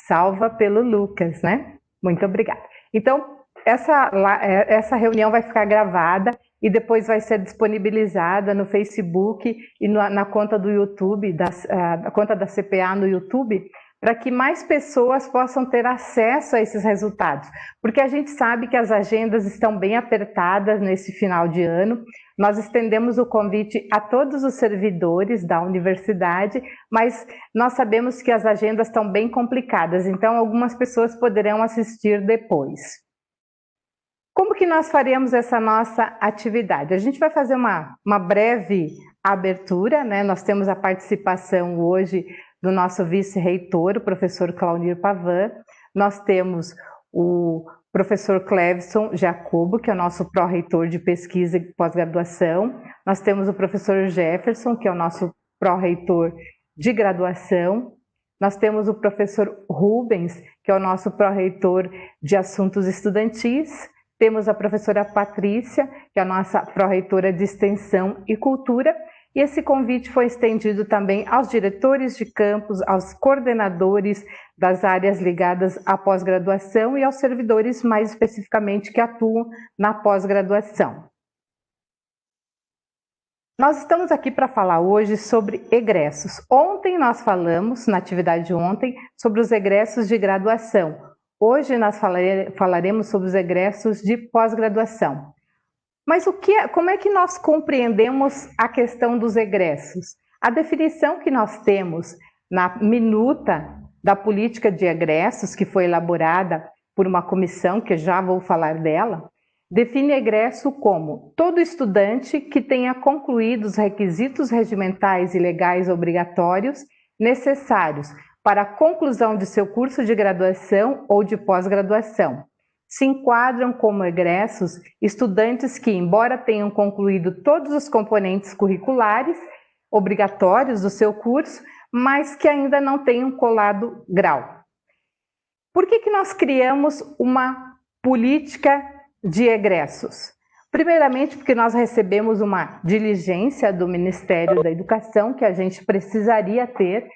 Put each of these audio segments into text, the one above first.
salva pelo Lucas, né? Muito obrigada. Então, essa reunião vai ficar gravada e depois vai ser disponibilizada no Facebook e na conta do YouTube, na conta da CPA no YouTube, para que mais pessoas possam ter acesso a esses resultados. Porque a gente sabe que as agendas estão bem apertadas nesse final de ano. Nós estendemos o convite a todos os servidores da universidade, mas nós sabemos que as agendas estão bem complicadas, então algumas pessoas poderão assistir depois. Como que nós faremos essa nossa atividade? A gente vai fazer uma breve abertura, né? Nós temos a participação hoje do nosso vice-reitor, o professor Claunir Pavan. Nós temos o professor Clevson Jacobo, que é o nosso pró-reitor de pesquisa e pós-graduação. Nós temos o professor Jefferson, que é o nosso pró-reitor de graduação. Nós temos o professor Rubens, que é o nosso pró-reitor de assuntos estudantis. Temos a professora Patrícia, que é a nossa pró-reitora de extensão e cultura. E esse convite foi estendido também aos diretores de campus, aos coordenadores das áreas ligadas à pós-graduação e aos servidores mais especificamente que atuam na pós-graduação. Nós estamos aqui para falar hoje sobre egressos. Ontem nós falamos, na atividade de ontem, sobre os egressos de graduação. Hoje nós falaremos sobre os egressos de pós-graduação. Mas como é que nós compreendemos a questão dos egressos? A definição que nós temos na minuta da política de egressos, que foi elaborada por uma comissão, que já vou falar dela, define egresso como todo estudante que tenha concluído os requisitos regimentais e legais obrigatórios necessários para a conclusão de seu curso de graduação ou de pós-graduação. Se enquadram como egressos estudantes que, embora tenham concluído todos os componentes curriculares obrigatórios do seu curso, mas que ainda não tenham colado grau. Por que nós criamos uma política de egressos? Primeiramente, porque nós recebemos uma diligência do Ministério da Educação que a gente precisaria ter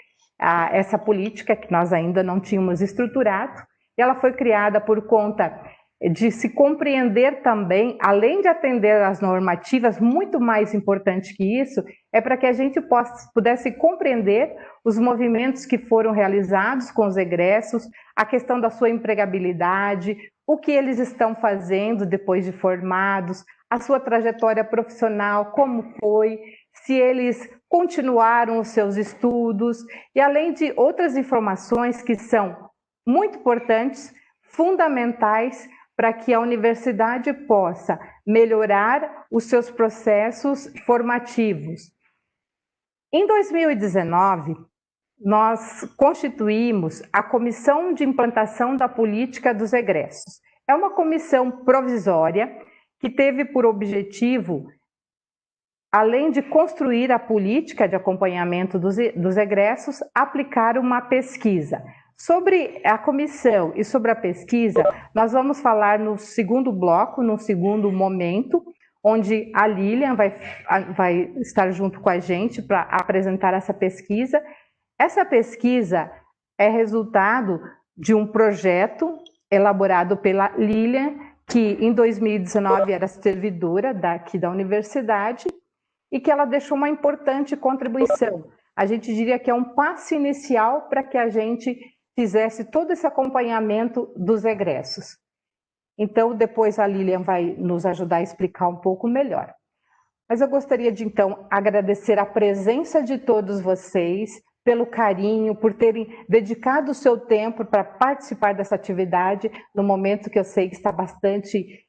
essa política que nós ainda não tínhamos estruturado. Ela foi criada por conta de se compreender também, além de atender às normativas, muito mais importante que isso, é para que a gente pudesse compreender os movimentos que foram realizados com os egressos, a questão da sua empregabilidade, o que eles estão fazendo depois de formados, a sua trajetória profissional, como foi, se eles continuaram os seus estudos, e além de outras informações que são muito importantes, fundamentais para que a universidade possa melhorar os seus processos formativos. Em 2019, nós constituímos a Comissão de Implantação da Política dos Egressos. É uma comissão provisória que teve por objetivo, além de construir a política de acompanhamento dos egressos, aplicar uma pesquisa. Sobre a comissão e sobre a pesquisa, nós vamos falar no segundo bloco, no segundo momento, onde a Lilian vai estar junto com a gente para apresentar essa pesquisa. Essa pesquisa é resultado de um projeto elaborado pela Lilian, que em 2019 era servidora daqui da universidade, e que ela deixou uma importante contribuição. A gente diria que é um passo inicial para que a gente fizesse todo esse acompanhamento dos egressos. Então, depois a Lilian vai nos ajudar a explicar um pouco melhor. Mas eu gostaria de, então, agradecer a presença de todos vocês, pelo carinho, por terem dedicado o seu tempo para participar dessa atividade, no momento que eu sei que está bastante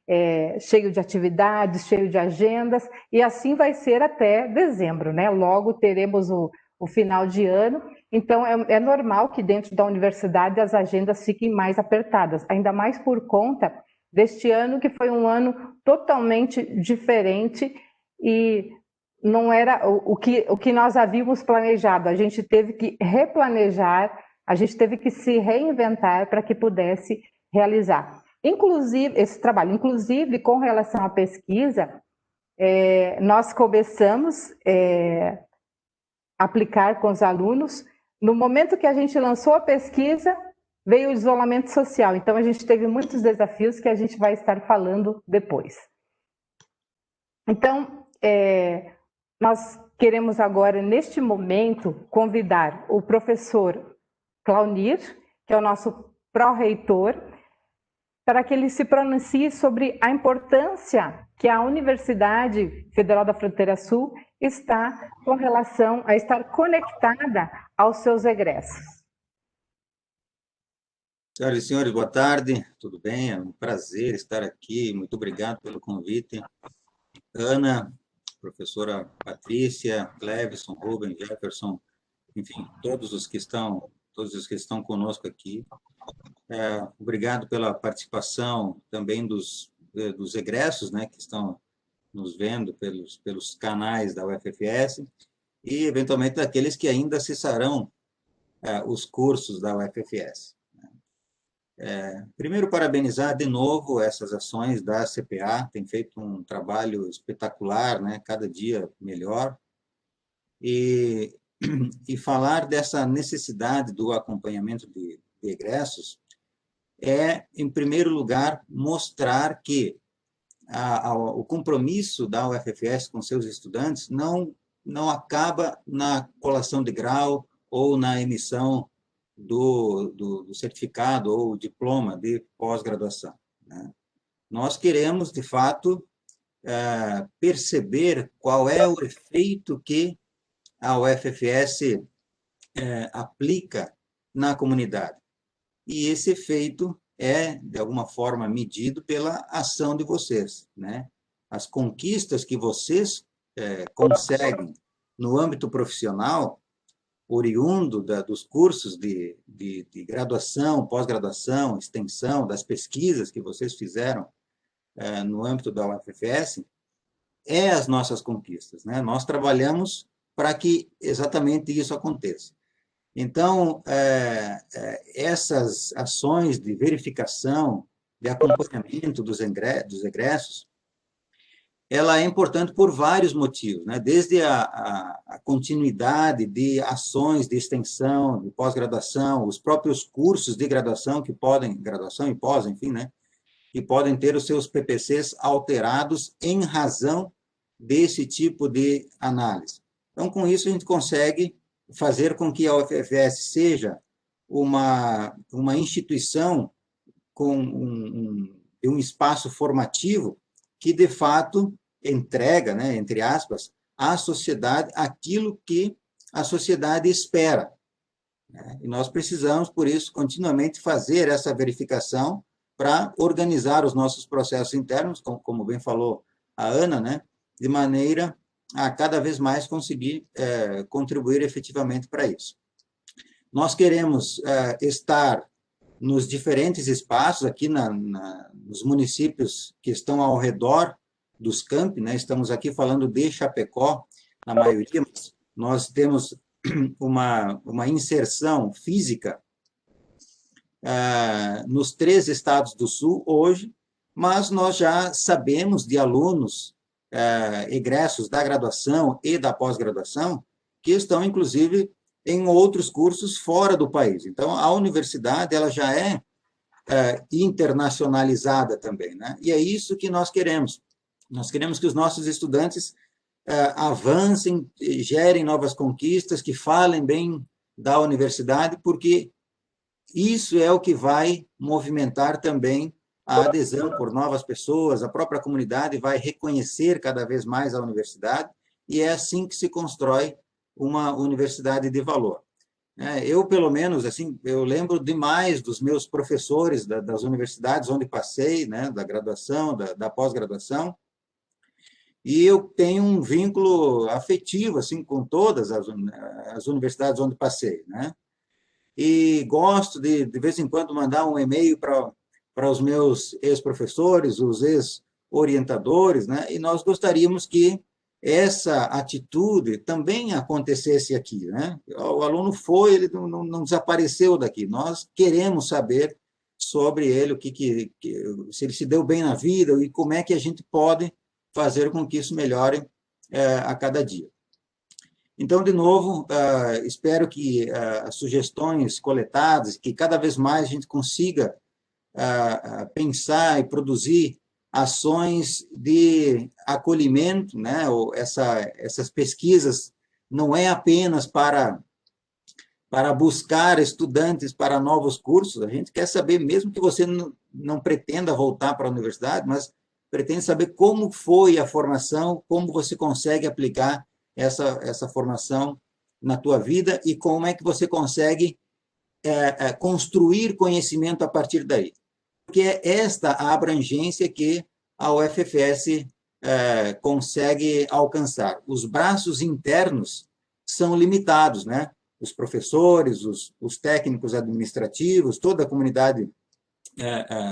cheio de atividades, cheio de agendas, e assim vai ser até dezembro, né? Logo teremos o final de ano, então é normal que dentro da universidade as agendas fiquem mais apertadas, ainda mais por conta deste ano que foi um ano totalmente diferente e não era o que nós havíamos planejado. A gente teve que replanejar, a gente teve que se reinventar para que pudesse realizar. Inclusive, esse trabalho, inclusive com relação à pesquisa, nós começamos a aplicar com os alunos. No momento que a gente lançou a pesquisa, veio o isolamento social. Então, a gente teve muitos desafios que a gente vai estar falando depois. Então, nós queremos agora, neste momento, convidar o professor Claunir, que é o nosso pró-reitor, para que ele se pronuncie sobre a importância que a Universidade Federal da Fronteira Sul está com relação a estar conectada aos seus egressos. Senhoras e senhores, boa tarde, tudo bem? É um prazer estar aqui, muito obrigado pelo convite. Ana, professora Patrícia, Cleveson, Rubem, Jefferson, enfim, todos os que estão conosco aqui. Obrigado pela participação também dos egressos, né, que estão nos vendo pelos canais da UFFS e, eventualmente, daqueles que ainda acessarão os cursos da UFFS. Primeiro, parabenizar de novo essas ações da CPA, tem feito um trabalho espetacular, né, cada dia melhor, e falar dessa necessidade do acompanhamento de egressos em primeiro lugar, mostrar que o compromisso da UFFS com seus estudantes não acaba na colação de grau ou na emissão do certificado ou diploma de pós-graduação, né? Nós queremos, de fato, perceber qual é o efeito que a UFFS aplica na comunidade. E esse efeito de alguma forma, medido pela ação de vocês, né? As conquistas que vocês conseguem no âmbito profissional, oriundo dos cursos de graduação, pós-graduação, extensão, das pesquisas que vocês fizeram no âmbito da UFFS, as nossas conquistas, né? Nós trabalhamos para que exatamente isso aconteça. Então, essas ações de verificação, de acompanhamento dos egressos, ela é importante por vários motivos, né? Desde a continuidade de ações de extensão, de pós-graduação, os próprios cursos de graduação graduação e pós, enfim, né? Que podem ter os seus PPCs alterados em razão desse tipo de análise. Então, com isso, a gente consegue fazer com que a UFFS seja uma instituição com um espaço formativo que, de fato, entrega, né, entre aspas, à sociedade aquilo que a sociedade espera, né? E nós precisamos, por isso, continuamente fazer essa verificação para organizar os nossos processos internos, como bem falou a Ana, né, de maneira a cada vez mais conseguir contribuir efetivamente para isso. Nós queremos estar nos diferentes espaços, aqui nos municípios que estão ao redor dos campi, né? Estamos aqui falando de Chapecó, na maioria, mas nós temos uma inserção física nos 3 estados do Sul hoje, mas nós já sabemos de alunos egressos da graduação e da pós-graduação, que estão, inclusive, em outros cursos fora do país. Então, a universidade ela já é internacionalizada também, né? E é isso que nós queremos. Nós queremos que os nossos estudantes avancem, gerem novas conquistas, que falem bem da universidade, porque isso é o que vai movimentar também a adesão por novas pessoas, a própria comunidade vai reconhecer cada vez mais a universidade, e é assim que se constrói uma universidade de valor. Eu, pelo menos, assim, eu lembro demais dos meus professores das universidades onde passei, né, da graduação, da pós-graduação, e eu tenho um vínculo afetivo assim, com todas as universidades onde passei, né? E gosto de vez em quando, mandar um e-mail para os meus ex-professores, os ex-orientadores, né? E nós gostaríamos que essa atitude também acontecesse aqui, né? O aluno foi, ele não desapareceu daqui. Nós queremos saber sobre ele, se ele se deu bem na vida e como é que a gente pode fazer com que isso melhore a cada dia. Então, de novo, espero que as sugestões coletadas, que cada vez mais a gente consiga pensar e produzir ações de acolhimento, né? Essas pesquisas não é apenas para buscar estudantes para novos cursos, a gente quer saber, mesmo que você não pretenda voltar para a universidade, mas pretende saber como foi a formação, como você consegue aplicar essa formação na tua vida e como é que você consegue construir conhecimento a partir daí. Porque é esta a abrangência que a UFFS consegue alcançar. Os braços internos são limitados, né? Os professores, os técnicos administrativos, toda a comunidade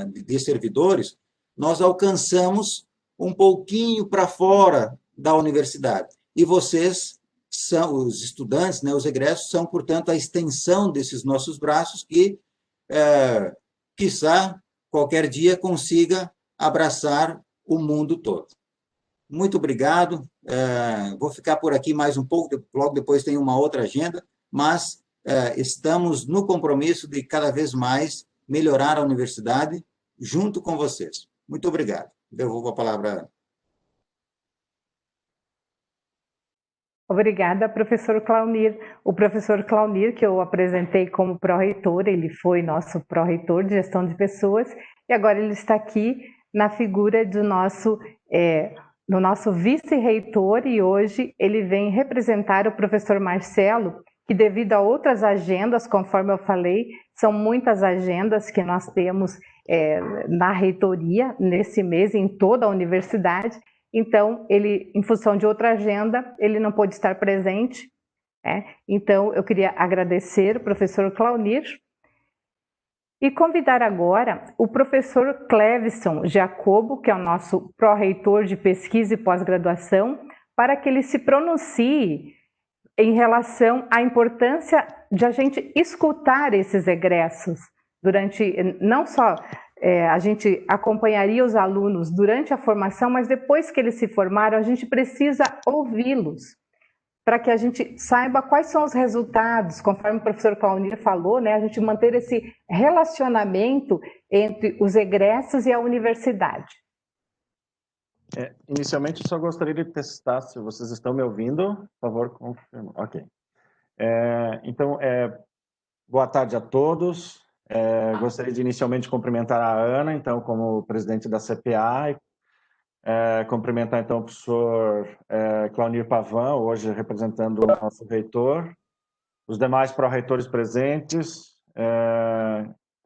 de servidores, nós alcançamos um pouquinho para fora da universidade. E vocês são os estudantes, né, os egressos, são, portanto, a extensão desses nossos braços que, quiçá, qualquer dia consiga abraçar o mundo todo. Muito obrigado. Vou ficar por aqui mais um pouco, logo depois tem uma outra agenda, mas estamos no compromisso de cada vez mais melhorar a universidade junto com vocês. Muito obrigado. Devolvo a palavra a Ana. Obrigada, professor Claunir. O professor Claunir, que eu apresentei como pró-reitor, ele foi nosso pró-reitor de gestão de pessoas, e agora ele está aqui na figura do nosso vice-reitor, e hoje ele vem representar o professor Marcelo, que devido a outras agendas, conforme eu falei, são muitas agendas que nós temos na reitoria nesse mês, em toda a universidade. Então, ele, em função de outra agenda, ele não pôde estar presente. Então, eu queria agradecer o professor Claunir e convidar agora o professor Clevison Jacobo, que é o nosso pró-reitor de pesquisa e pós-graduação, para que ele se pronuncie em relação à importância de a gente escutar esses egressos durante, não só a gente acompanharia os alunos durante a formação, mas depois que eles se formaram, a gente precisa ouvi-los, para que a gente saiba quais são os resultados, conforme o professor Claunir falou, né, a gente manter esse relacionamento entre os egressos e a universidade. Inicialmente, eu só gostaria de testar se vocês estão me ouvindo. Por favor, confirma. Ok. Então, boa tarde a todos. Gostaria de inicialmente cumprimentar a Ana, então, como presidente da CPA, e cumprimentar, então, o professor Claunir Pavan, hoje representando o nosso reitor, os demais pró-reitores presentes,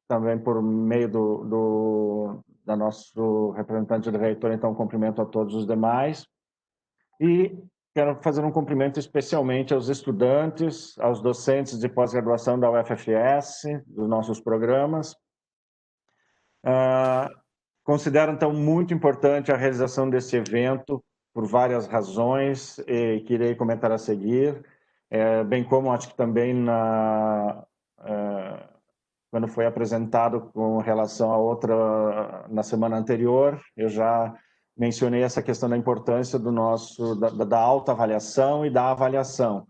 também por meio da nosso representante do reitor, então, cumprimento a todos os demais. E quero fazer um cumprimento especialmente aos estudantes, aos docentes de pós-graduação da UFFS, dos nossos programas. Considero, então, muito importante a realização desse evento por várias razões, que irei comentar a seguir, bem como acho que também quando foi apresentado com relação a outra na semana anterior, eu já mencionei essa questão da importância da autoavaliação e da avaliação.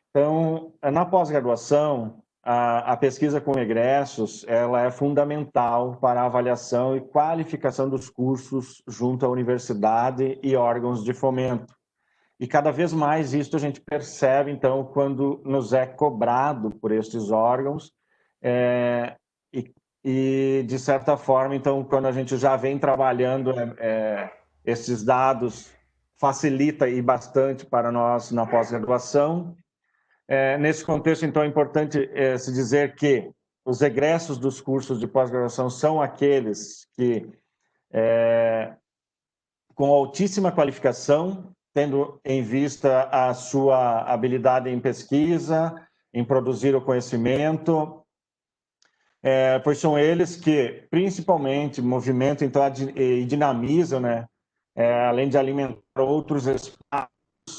Então, na pós-graduação, a pesquisa com egressos, ela é fundamental para a avaliação e qualificação dos cursos junto à universidade e órgãos de fomento. E cada vez mais isso a gente percebe, então, quando nos é cobrado por estes órgãos, e de certa forma, então, quando a gente já vem trabalhando esses dados, facilita e bastante para nós na pós-graduação. Nesse contexto, então, é importante se dizer que os egressos dos cursos de pós-graduação são aqueles que, com altíssima qualificação, tendo em vista a sua habilidade em pesquisa, em produzir o conhecimento, pois são eles que, principalmente, movimentam então, e dinamizam, né? Além de alimentar outros espaços,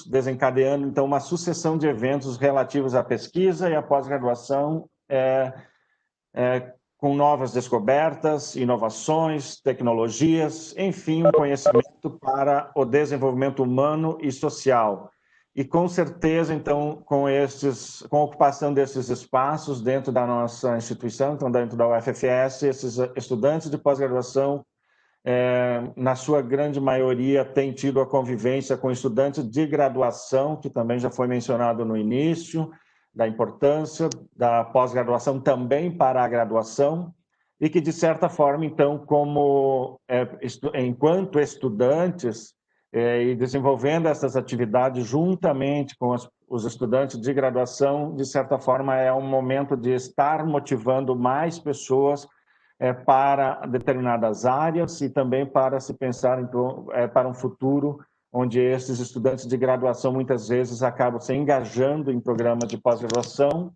desencadeando, então, uma sucessão de eventos relativos à pesquisa e à pós-graduação, com novas descobertas, inovações, tecnologias, enfim, um conhecimento para o desenvolvimento humano e social. e com certeza, então, com a ocupação desses espaços dentro da nossa instituição, então dentro da UFFS, esses estudantes de pós-graduação, na sua grande maioria, têm tido a convivência com estudantes de graduação, que também já foi mencionado no início, da importância da pós-graduação também para a graduação, e que, de certa forma, então, enquanto estudantes, e desenvolvendo essas atividades juntamente com os estudantes de graduação, de certa forma, é um momento de estar motivando mais pessoas para determinadas áreas e também para se pensar então, para um futuro onde esses estudantes de graduação muitas vezes acabam se engajando em programas de pós-graduação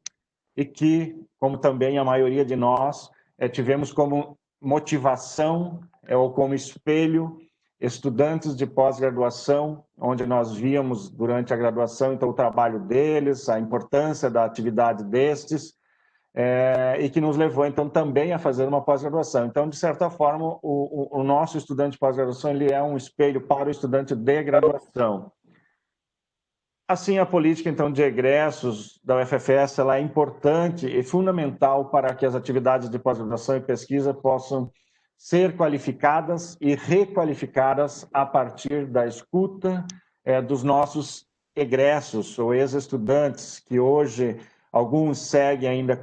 e que, como também a maioria de nós, tivemos como motivação ou como espelho estudantes de pós-graduação, onde nós víamos durante a graduação então o trabalho deles, a importância da atividade destes, e que nos levou então também a fazer uma pós-graduação. Então, de certa forma, o nosso estudante de pós-graduação ele é um espelho para o estudante de graduação. Assim, a política então de egressos da UFFS ela é importante e fundamental para que as atividades de pós-graduação e pesquisa possam ser qualificadas e requalificadas a partir da escuta dos nossos egressos ou ex-estudantes, que hoje alguns seguem ainda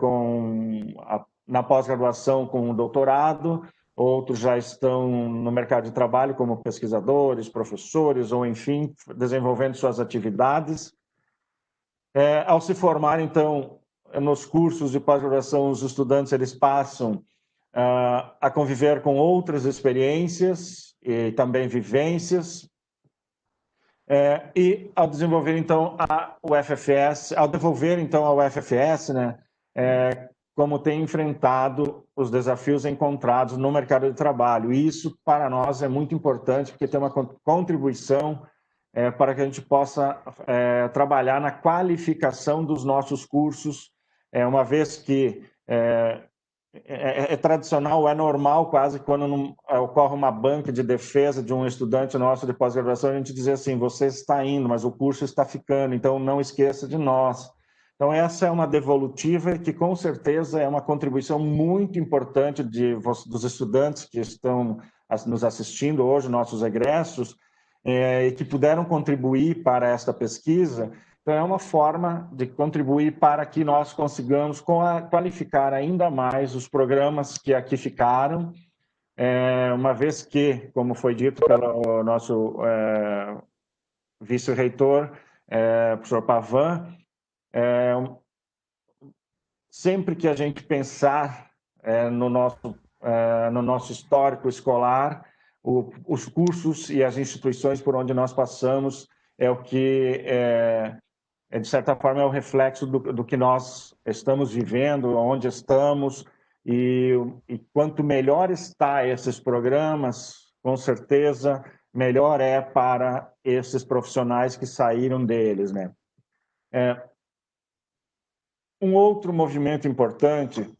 na pós-graduação com o doutorado, outros já estão no mercado de trabalho como pesquisadores, professores, ou enfim, desenvolvendo suas atividades. Ao se formar, então, nos cursos de pós-graduação, os estudantes eles passam a conviver com outras experiências e também vivências, e ao desenvolver então a UFFS, ao devolver então a UFFS, né, como tem enfrentado os desafios encontrados no mercado de trabalho. E isso para nós é muito importante porque tem uma contribuição para que a gente possa trabalhar na qualificação dos nossos cursos, uma vez que é tradicional, é normal quase quando ocorre uma banca de defesa de um estudante nosso de pós-graduação, a gente dizer assim, você está indo, mas o curso está ficando, então não esqueça de nós. Então essa é uma devolutiva que com certeza é uma contribuição muito importante dos estudantes que estão nos assistindo hoje, nossos egressos, e que puderam contribuir para esta pesquisa. Então, é uma forma de contribuir para que nós consigamos qualificar ainda mais os programas que aqui ficaram, uma vez que, como foi dito pelo nosso vice-reitor, professor Pavan, sempre que a gente pensar no nosso histórico escolar, os cursos e as instituições por onde nós passamos é o que de certa forma, é o reflexo do que nós estamos vivendo, onde estamos, e quanto melhor está esses programas, com certeza, melhor é para esses profissionais que saíram deles, né? Um outro movimento importante,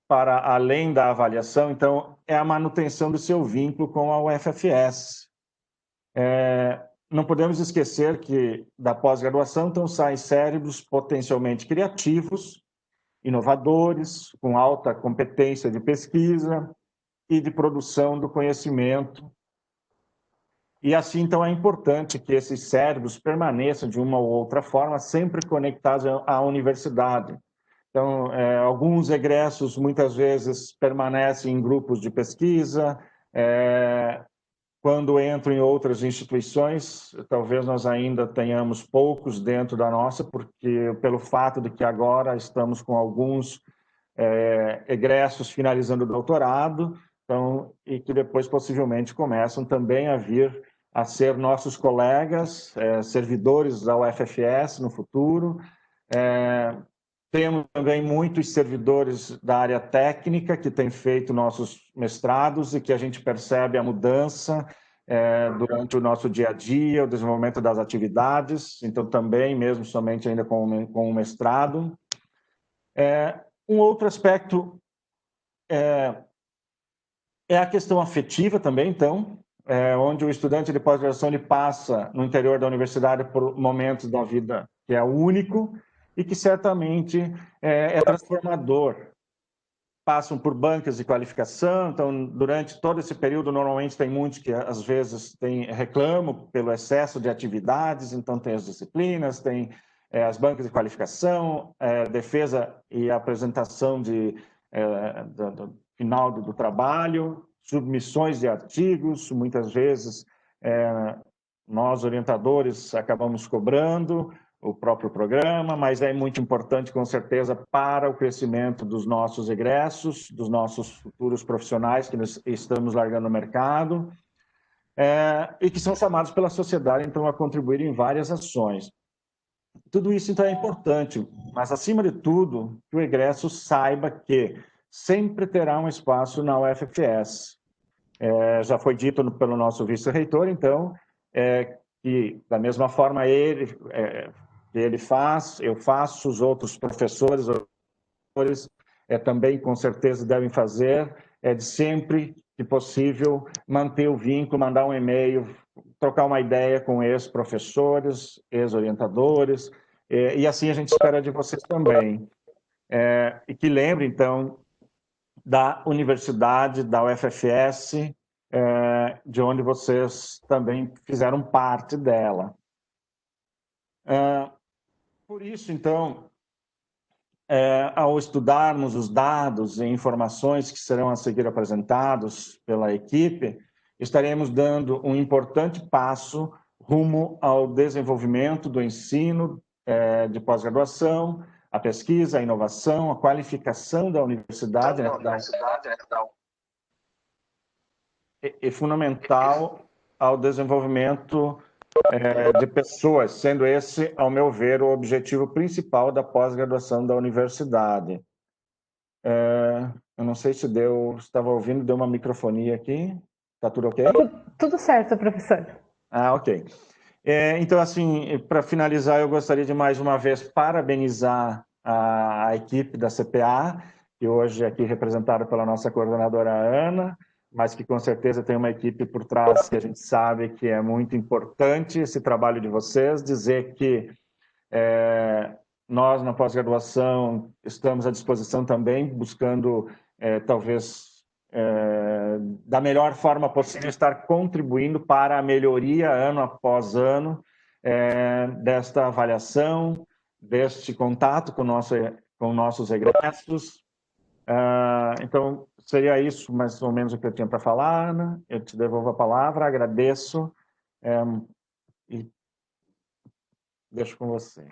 para além da avaliação, então, é a manutenção do seu vínculo com a UFFS. Não podemos esquecer que da pós-graduação então saem cérebros potencialmente criativos, inovadores, com alta competência de pesquisa e de produção do conhecimento. E assim então é importante que esses cérebros permaneçam de uma ou outra forma sempre conectados à universidade. Então, alguns egressos muitas vezes permanecem em grupos de pesquisa, quando entro em outras instituições, talvez nós ainda tenhamos poucos dentro da nossa, porque pelo fato de que agora estamos com alguns egressos finalizando o doutorado, então, e que depois possivelmente começam também a vir a ser nossos colegas, servidores da UFFS no futuro. Temos também muitos servidores da área técnica que têm feito nossos mestrados e que a gente percebe a mudança durante o nosso dia a dia, o desenvolvimento das atividades, então também, mesmo somente ainda com o mestrado. Um outro aspecto é a questão afetiva também, então, onde o estudante de pós-graduação ele passa no interior da universidade por momentos da vida que é único e que certamente é transformador. Passam por bancas de qualificação, então durante todo esse período normalmente tem muitos que às vezes reclamam pelo excesso de atividades, então tem as disciplinas, tem as bancas de qualificação, defesa e apresentação do final do trabalho, submissões de artigos, muitas vezes nós orientadores acabamos cobrando o próprio programa, mas é muito importante, com certeza, para o crescimento dos nossos egressos, dos nossos futuros profissionais que nós estamos largando no mercado, e que são chamados pela sociedade, então, a contribuir em várias ações. Tudo isso, então, é importante, mas, acima de tudo, que o egresso saiba que sempre terá um espaço na UFFS. Já foi dito pelo nosso vice-reitor, então, que, da mesma forma, ele faz, eu faço, os outros professores também, com certeza, devem fazer, de sempre que possível, manter o vínculo, mandar um e-mail, trocar uma ideia com ex-professores, ex-orientadores, e assim a gente espera de vocês também. E que lembre, então, da universidade, da UFFS, de onde vocês também fizeram parte dela. Por isso, então, ao estudarmos os dados e informações que serão a seguir apresentados pela equipe, estaremos dando um importante passo rumo ao desenvolvimento do ensino de pós-graduação, a pesquisa, a inovação, a qualificação da universidade, e fundamental ao desenvolvimento de pessoas, sendo esse, ao meu ver, o objetivo principal da pós-graduação da universidade. Eu não sei se estava ouvindo, deu uma microfonia aqui. Está tudo ok? Tudo certo, professor. Ok. Então, assim, para finalizar, eu gostaria de mais uma vez parabenizar a equipe da CPA, que hoje é aqui representada pela nossa coordenadora Ana, mas que com certeza tem uma equipe por trás que a gente sabe que é muito importante esse trabalho de vocês, dizer que nós, na pós-graduação, estamos à disposição também, buscando, talvez, da melhor forma possível, estar contribuindo para a melhoria, ano após ano, desta avaliação, deste contato com nossos egressos. Então, seria isso mais ou menos o que eu tinha para falar, Ana. Eu te devolvo a palavra, agradeço e deixo com você.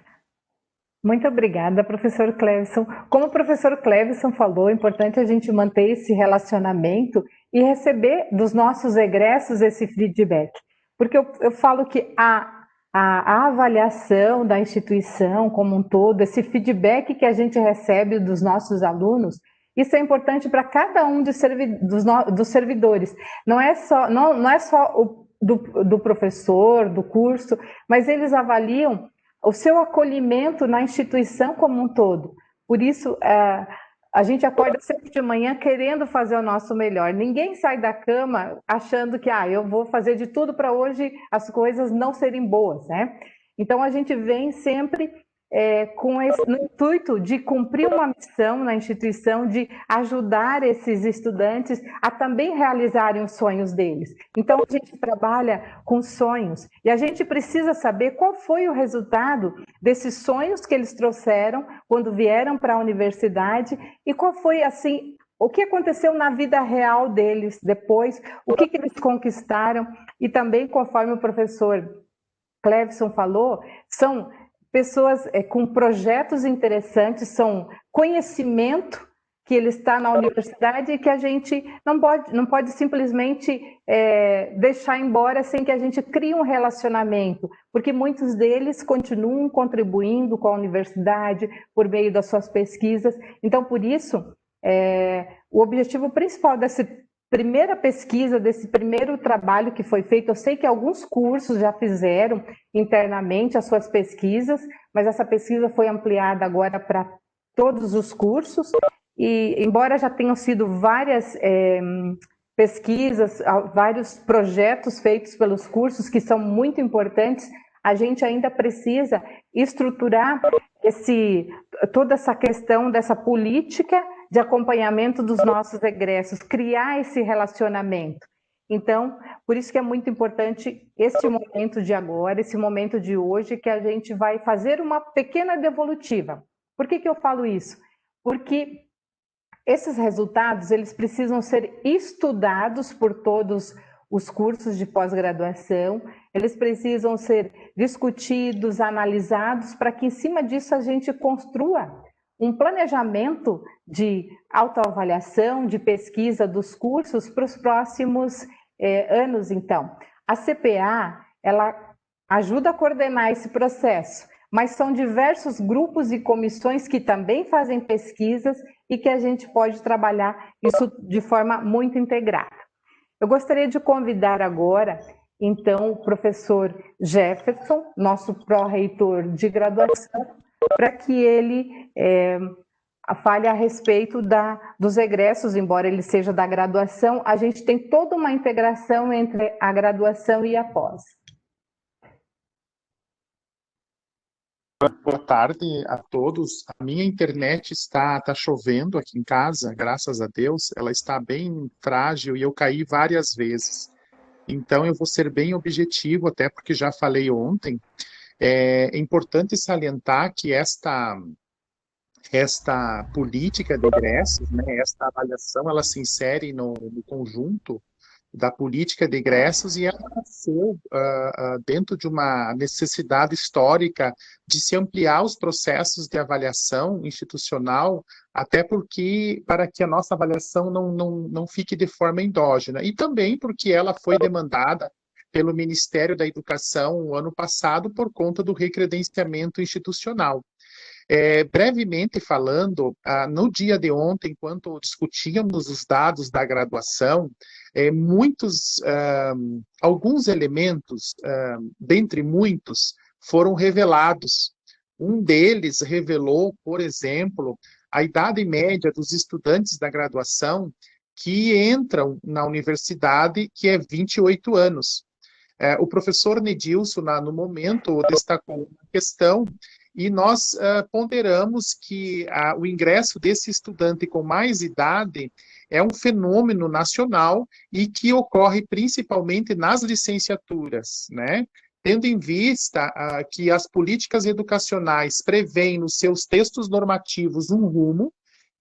Muito obrigada, professor Clevison. Como o professor Clevison falou, é importante a gente manter esse relacionamento e receber dos nossos egressos esse feedback. Porque eu falo que a avaliação da instituição como um todo, esse feedback que a gente recebe dos nossos alunos, isso é importante para cada um dos servidores. Não é só do professor, do curso, mas eles avaliam o seu acolhimento na instituição como um todo. Por isso, a gente acorda sempre de manhã querendo fazer o nosso melhor. Ninguém sai da cama achando que eu vou fazer de tudo para hoje as coisas não serem boas, né? Então, a gente vem sempre no intuito de cumprir uma missão na instituição, de ajudar esses estudantes a também realizarem os sonhos deles. Então, a gente trabalha com sonhos e a gente precisa saber qual foi o resultado desses sonhos que eles trouxeram quando vieram para a universidade e qual foi, assim, o que aconteceu na vida real deles depois, o que eles conquistaram e também, conforme o professor Clevison falou, são pessoas com projetos interessantes, são conhecimento que ele está na universidade e que a gente não pode simplesmente deixar embora sem que a gente crie um relacionamento, porque muitos deles continuam contribuindo com a universidade por meio das suas pesquisas. Então, por isso, o objetivo principal dessa primeira pesquisa, desse primeiro trabalho que foi feito, eu sei que alguns cursos já fizeram internamente as suas pesquisas, mas essa pesquisa foi ampliada agora para todos os cursos, e embora já tenham sido várias pesquisas, vários projetos feitos pelos cursos que são muito importantes. A gente ainda precisa estruturar toda essa questão dessa política de acompanhamento dos nossos egressos, criar esse relacionamento. Então, por isso que é muito importante este momento de agora, esse momento de hoje, que a gente vai fazer uma pequena devolutiva. Por que eu falo isso? Porque esses resultados, eles precisam ser estudados por todos os cursos de pós-graduação, eles precisam ser discutidos, analisados, para que em cima disso a gente construa um planejamento de autoavaliação, de pesquisa dos cursos para os próximos anos, então. A CPA, ela ajuda a coordenar esse processo, mas são diversos grupos e comissões que também fazem pesquisas e que a gente pode trabalhar isso de forma muito integrada. Eu gostaria de convidar agora, então, o professor Jefferson, nosso pró-reitor de graduação, para que ele fale a respeito dos egressos, embora ele seja da graduação, a gente tem toda uma integração entre a graduação e a pós. Boa tarde a todos. A minha internet está chovendo aqui em casa, graças a Deus. Ela está bem frágil e eu caí várias vezes. Então eu vou ser bem objetivo, até porque já falei ontem. É importante salientar que esta política de egressos, né, esta avaliação, ela se insere no conjunto da política de egressos e ela nasceu dentro de uma necessidade histórica de se ampliar os processos de avaliação institucional, até porque para que a nossa avaliação não fique de forma endógena, e também porque ela foi demandada pelo Ministério da Educação no ano passado por conta do recredenciamento institucional. Brevemente falando, no dia de ontem, enquanto discutíamos os dados da graduação, alguns elementos, dentre muitos, foram revelados. Um deles revelou, por exemplo, a idade média dos estudantes da graduação que entram na universidade, que é 28 anos. O professor Nedilson, no momento, destacou uma questão e nós ponderamos que o ingresso desse estudante com mais idade é um fenômeno nacional e que ocorre principalmente nas licenciaturas, né? Tendo em vista que as políticas educacionais prevêem nos seus textos normativos um rumo,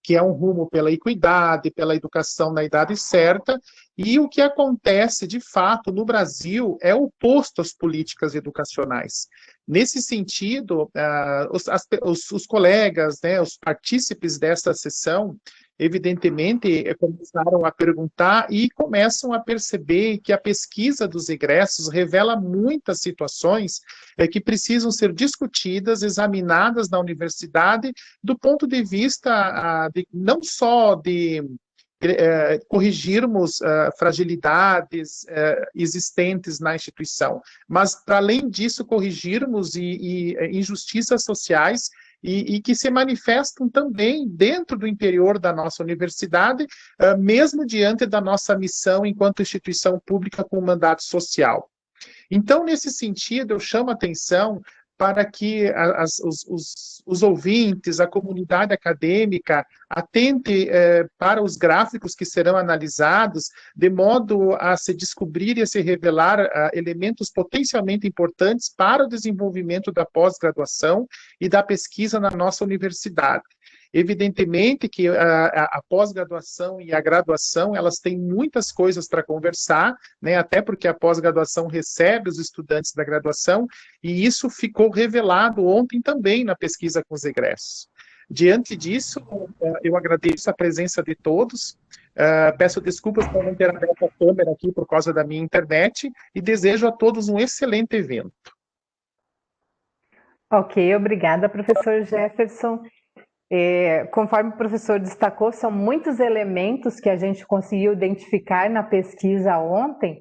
que é um rumo pela equidade, pela educação na idade certa, e o que acontece, de fato, no Brasil é oposto às políticas educacionais. Nesse sentido, os colegas, né, os partícipes dessa sessão, evidentemente, começaram a perguntar e começam a perceber que a pesquisa dos egressos revela muitas situações que precisam ser discutidas, examinadas na universidade, do ponto de vista não só de corrigirmos fragilidades existentes na instituição, mas, para além disso, corrigirmos injustiças sociais e que se manifestam também dentro do interior da nossa universidade, mesmo diante da nossa missão enquanto instituição pública com mandato social. Então, nesse sentido, eu chamo a atenção para que os ouvintes, a comunidade acadêmica, atente para os gráficos que serão analisados, de modo a se descobrir e a se revelar elementos potencialmente importantes para o desenvolvimento da pós-graduação e da pesquisa na nossa universidade. Evidentemente que a pós-graduação e a graduação, elas têm muitas coisas para conversar, né? Até porque a pós-graduação recebe os estudantes da graduação, e isso ficou revelado ontem também na pesquisa com os egressos. Diante disso, eu agradeço a presença de todos, peço desculpas por não ter aberto a câmera aqui por causa da minha internet, e desejo a todos um excelente evento. Ok, obrigada, professor Jefferson. Conforme o professor destacou, são muitos elementos que a gente conseguiu identificar na pesquisa ontem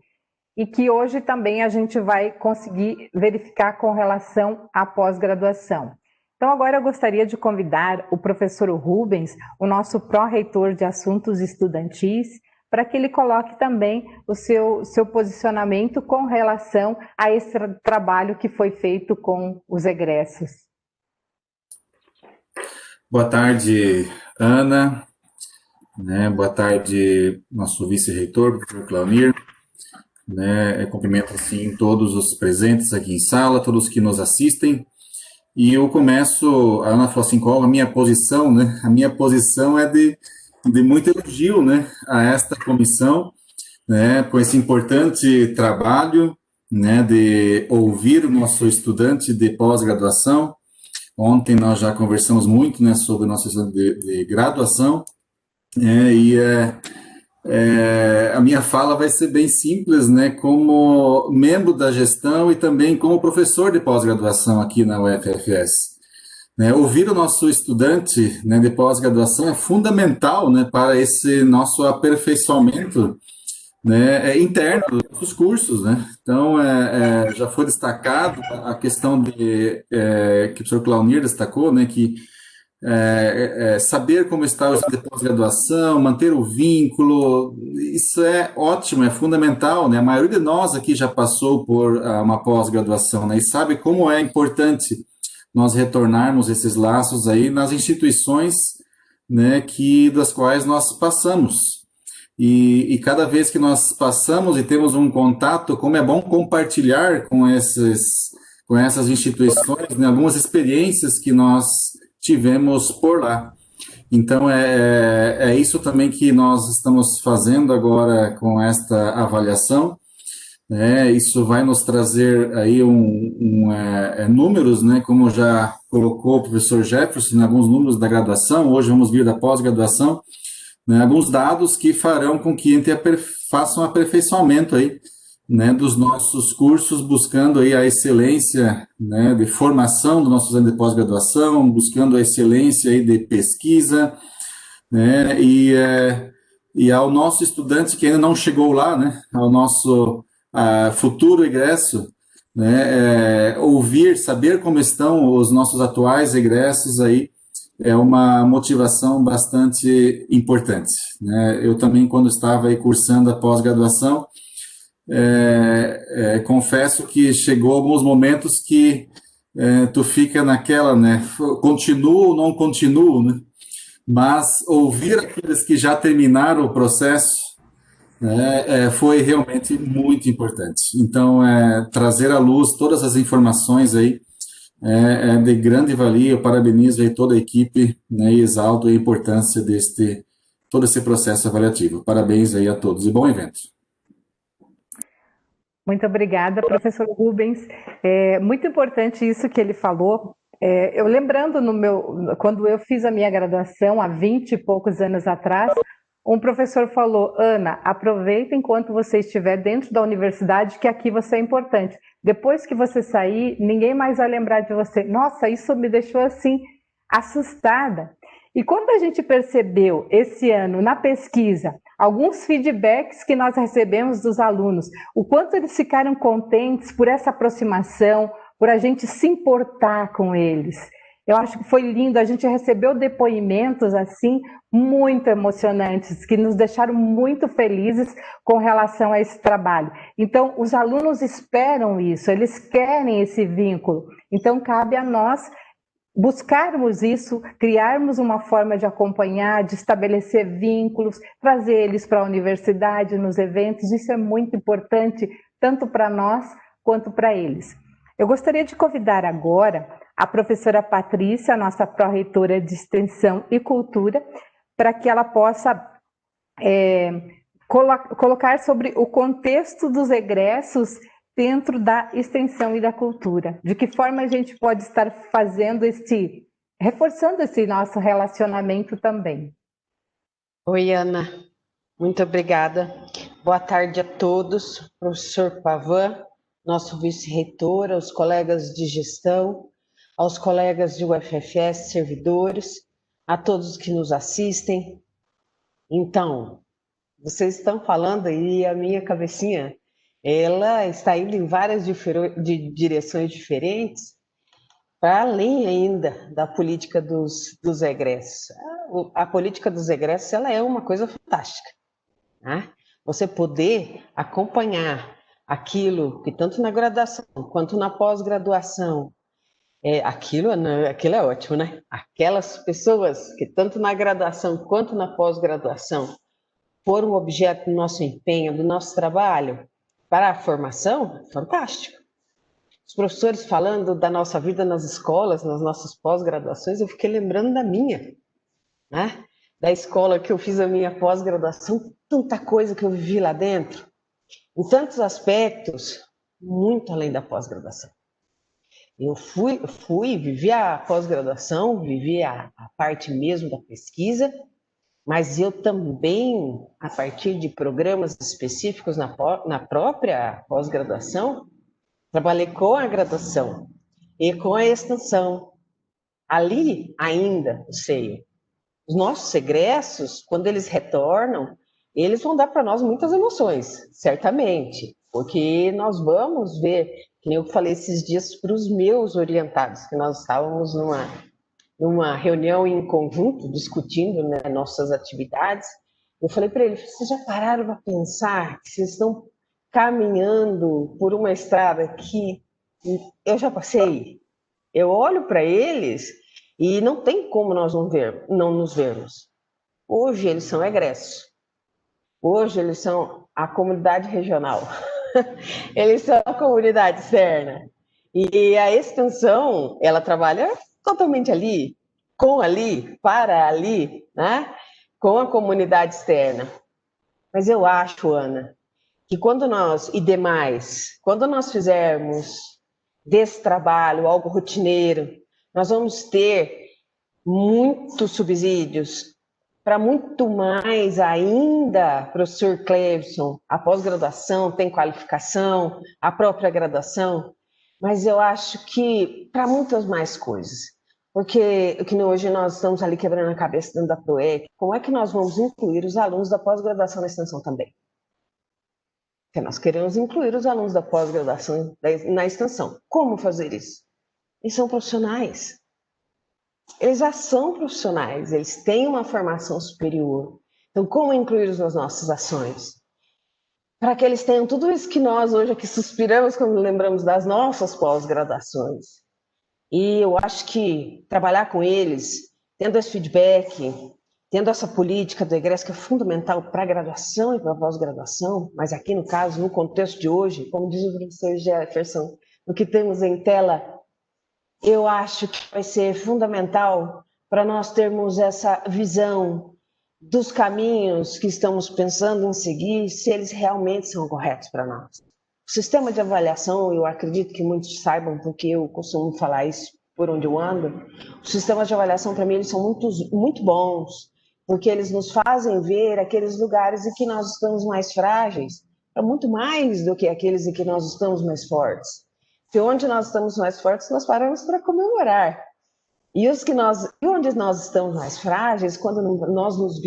e que hoje também a gente vai conseguir verificar com relação à pós-graduação. Então, agora eu gostaria de convidar o professor Rubens, o nosso pró-reitor de Assuntos Estudantis, para que ele coloque também o seu posicionamento com relação a esse trabalho que foi feito com os egressos. Boa tarde, Ana. Boa tarde, nosso vice-reitor, professor Claunir. Cumprimento, assim, todos os presentes aqui em sala, todos que nos assistem. E eu começo, a Ana falou assim, qual a minha posição, né? A minha posição é de muito elogio, né, a esta comissão, né, com esse importante trabalho, né, de ouvir o nosso estudante de pós-graduação. Ontem nós já conversamos muito, né, sobre o nosso estudante de graduação, a minha fala vai ser bem simples, né, como membro da gestão e também como professor de pós-graduação aqui na UFFS. Ouvir o nosso estudante, né, de pós-graduação é fundamental, né, para esse nosso aperfeiçoamento, né, interno dos cursos, né? Então, já foi destacado a questão que o professor Claunir destacou, né, que saber como está o estudante de pós-graduação, manter o vínculo, isso é ótimo, é fundamental, né? A maioria de nós aqui já passou por uma pós-graduação, né, e sabe como é importante nós retornarmos esses laços aí nas instituições, né, das quais nós passamos. E cada vez que nós passamos e temos um contato, como é bom compartilhar com essas instituições, né, algumas experiências que nós tivemos por lá. Então, é isso também que nós estamos fazendo agora com esta avaliação. Isso vai nos trazer aí números, né, como já colocou o professor Jefferson, alguns números da graduação, hoje vamos vir da pós-graduação, né, alguns dados que farão com que a gente faça um aperfeiçoamento aí, né, dos nossos cursos, buscando aí a excelência, né, de formação dos nossos anos de pós-graduação, buscando a excelência aí de pesquisa, né, e ao nosso estudante que ainda não chegou lá, né, ao nosso futuro egresso, né, ouvir, saber como estão os nossos atuais egressos aí, é uma motivação bastante importante, né? Eu também, quando estava aí cursando a pós-graduação, confesso que chegou alguns momentos que tu fica naquela, né, continuo ou não continuo, né? Mas ouvir aqueles que já terminaram o processo, foi realmente muito importante. Então, trazer à luz todas as informações aí é de grande valia. Eu parabenizo aí toda a equipe, né, e exalto a importância todo esse processo avaliativo. Parabéns aí a todos e bom evento. Muito obrigada, professor Rubens. Muito importante isso que ele falou. Eu lembrando quando eu fiz a minha graduação há 20 e poucos anos atrás, um professor falou: Ana, aproveita enquanto você estiver dentro da universidade, que aqui você é importante. Depois que você sair, ninguém mais vai lembrar de você. Nossa, isso me deixou assim assustada. E quando a gente percebeu esse ano na pesquisa alguns feedbacks que nós recebemos dos alunos, o quanto eles ficaram contentes por essa aproximação, por a gente se importar com eles. Eu acho que foi lindo, a gente recebeu depoimentos assim muito emocionantes, que nos deixaram muito felizes com relação a esse trabalho. Então, os alunos esperam isso, eles querem esse vínculo. Então, cabe a nós buscarmos isso, criarmos uma forma de acompanhar, de estabelecer vínculos, trazer eles para a universidade, nos eventos. Isso é muito importante, tanto para nós quanto para eles. Eu gostaria de convidar agora a professora Patrícia, nossa pró-reitora de Extensão e Cultura, para que ela possa colocar sobre o contexto dos egressos dentro da extensão e da cultura. De que forma a gente pode estar reforçando esse nosso relacionamento também. Oi, Ana. Muito obrigada. Boa tarde a todos. Professor Pavan, nosso vice-reitor, aos colegas de gestão, aos colegas de UFFS, servidores, a todos que nos assistem. Então, vocês estão falando e a minha cabecinha, ela está indo em várias direções diferentes, para além ainda da política dos egressos. A política dos egressos, ela é uma coisa fantástica. né? Você poder acompanhar aquilo que tanto na graduação quanto na pós-graduação, aquilo é ótimo, né? Aquelas pessoas que tanto na graduação quanto na pós-graduação foram objeto do nosso empenho, do nosso trabalho para a formação, fantástico. Os professores falando da nossa vida nas escolas, nas nossas pós-graduações, eu fiquei lembrando da minha, né? Da escola que eu fiz a minha pós-graduação, tanta coisa que eu vivi lá dentro, em tantos aspectos, muito além da pós-graduação. Eu vivi a pós-graduação, vivi a parte mesmo da pesquisa, mas eu também, a partir de programas específicos na própria pós-graduação, trabalhei com a graduação e com a extensão. Ali ainda, eu sei, os nossos egressos, quando eles retornam, eles vão dar para nós muitas emoções, certamente, porque nós vamos ver, que nem eu falei esses dias para os meus orientados, que nós estávamos numa reunião em conjunto, discutindo, né, nossas atividades. Eu falei para eles, vocês já pararam para pensar que vocês estão caminhando por uma estrada que eu já passei? Eu olho para eles e não tem como nós não nos vermos. Hoje eles são egressos. Hoje eles são a comunidade regional. Eles são a comunidade externa. E a extensão, ela trabalha totalmente ali, para ali, né? Com a comunidade externa. Mas eu acho, Ana, que quando nós fizermos desse trabalho algo rotineiro, nós vamos ter muitos subsídios para muito mais ainda, professor Cleveson, a pós-graduação tem qualificação, a própria graduação, mas eu acho que para muitas mais coisas, porque que hoje nós estamos ali quebrando a cabeça dentro da PROEC, como é que nós vamos incluir os alunos da pós-graduação na extensão também? Porque nós queremos incluir os alunos da pós-graduação na extensão. Como fazer isso? Eles são profissionais. Eles já são profissionais, eles têm uma formação superior. Então, como incluí-los nas nossas ações? Para que eles tenham tudo isso que nós hoje aqui suspiramos quando lembramos das nossas pós-graduações. E eu acho que trabalhar com eles, tendo esse feedback, tendo essa política do egresso que é fundamental para a graduação e para a pós-graduação, mas aqui no caso, no contexto de hoje, como diz o professor Jefferson, o que temos em tela, eu acho que vai ser fundamental para nós termos essa visão dos caminhos que estamos pensando em seguir, se eles realmente são corretos para nós. O sistema de avaliação, eu acredito que muitos saibam, porque eu costumo falar isso por onde eu ando, os sistemas de avaliação, para mim, eles são muito bons, porque eles nos fazem ver aqueles lugares em que nós estamos mais frágeis, é muito mais do que aqueles em que nós estamos mais fortes. Porque onde nós estamos mais fortes, nós paramos para comemorar. E onde nós estamos mais frágeis, quando nós nos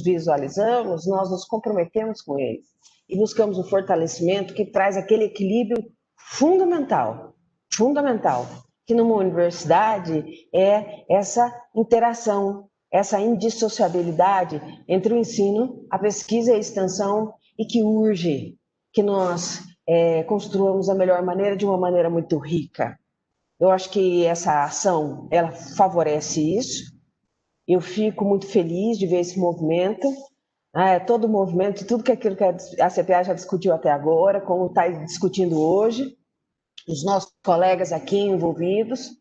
visualizamos, nós nos comprometemos com eles. E buscamos um fortalecimento que traz aquele equilíbrio fundamental, que numa universidade é essa interação, essa indissociabilidade entre o ensino, a pesquisa e a extensão, e que urge que nós construamos a melhor maneira, de uma maneira muito rica. Eu acho que essa ação, ela favorece isso. Eu fico muito feliz de ver esse movimento, todo o movimento, tudo que aquilo que a CPA já discutiu até agora, como está discutindo hoje, os nossos colegas aqui envolvidos,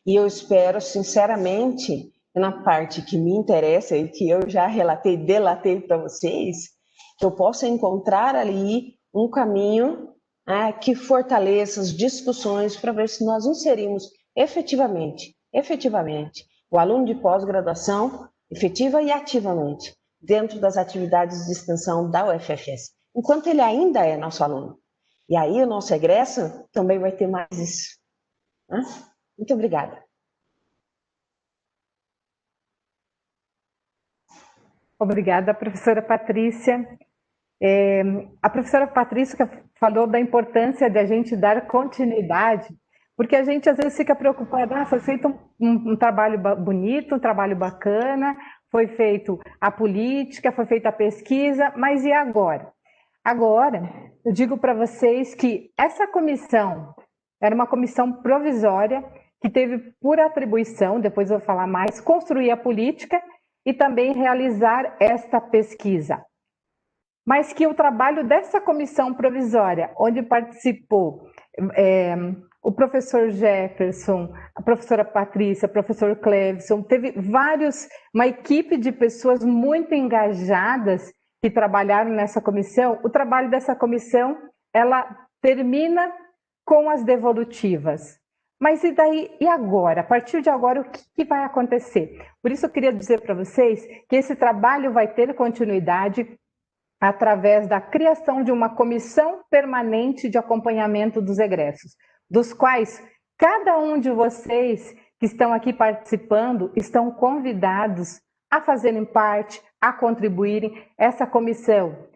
e eu espero, sinceramente, na parte que me interessa e que eu já delatei para vocês, que eu possa encontrar ali um caminho que fortaleça as discussões para ver se nós inserimos efetivamente, o aluno de pós-graduação, efetiva e ativamente, dentro das atividades de extensão da UFFS, enquanto ele ainda é nosso aluno. E aí o nosso egresso também vai ter mais isso. Muito obrigada. Obrigada, professora Patrícia. A professora Patrícia falou da importância de a gente dar continuidade, porque a gente às vezes fica preocupado, foi feito um trabalho bonito, um trabalho bacana, foi feito a política, foi feita a pesquisa, mas e agora? Agora, eu digo para vocês que essa comissão era uma comissão provisória que teve por atribuição, depois eu vou falar mais, construir a política e também realizar esta pesquisa. Mas que o trabalho dessa comissão provisória, onde participou o professor Jefferson, a professora Patrícia, o professor Clevson, teve uma equipe de pessoas muito engajadas que trabalharam nessa comissão. O trabalho dessa comissão, ela termina com as devolutivas. Mas e daí, e agora? A partir de agora, o que vai acontecer? Por isso eu queria dizer para vocês que esse trabalho vai ter continuidade através da criação de uma comissão permanente de acompanhamento dos egressos, dos quais cada um de vocês que estão aqui participando estão convidados a fazerem parte, a contribuírem. Essa comissão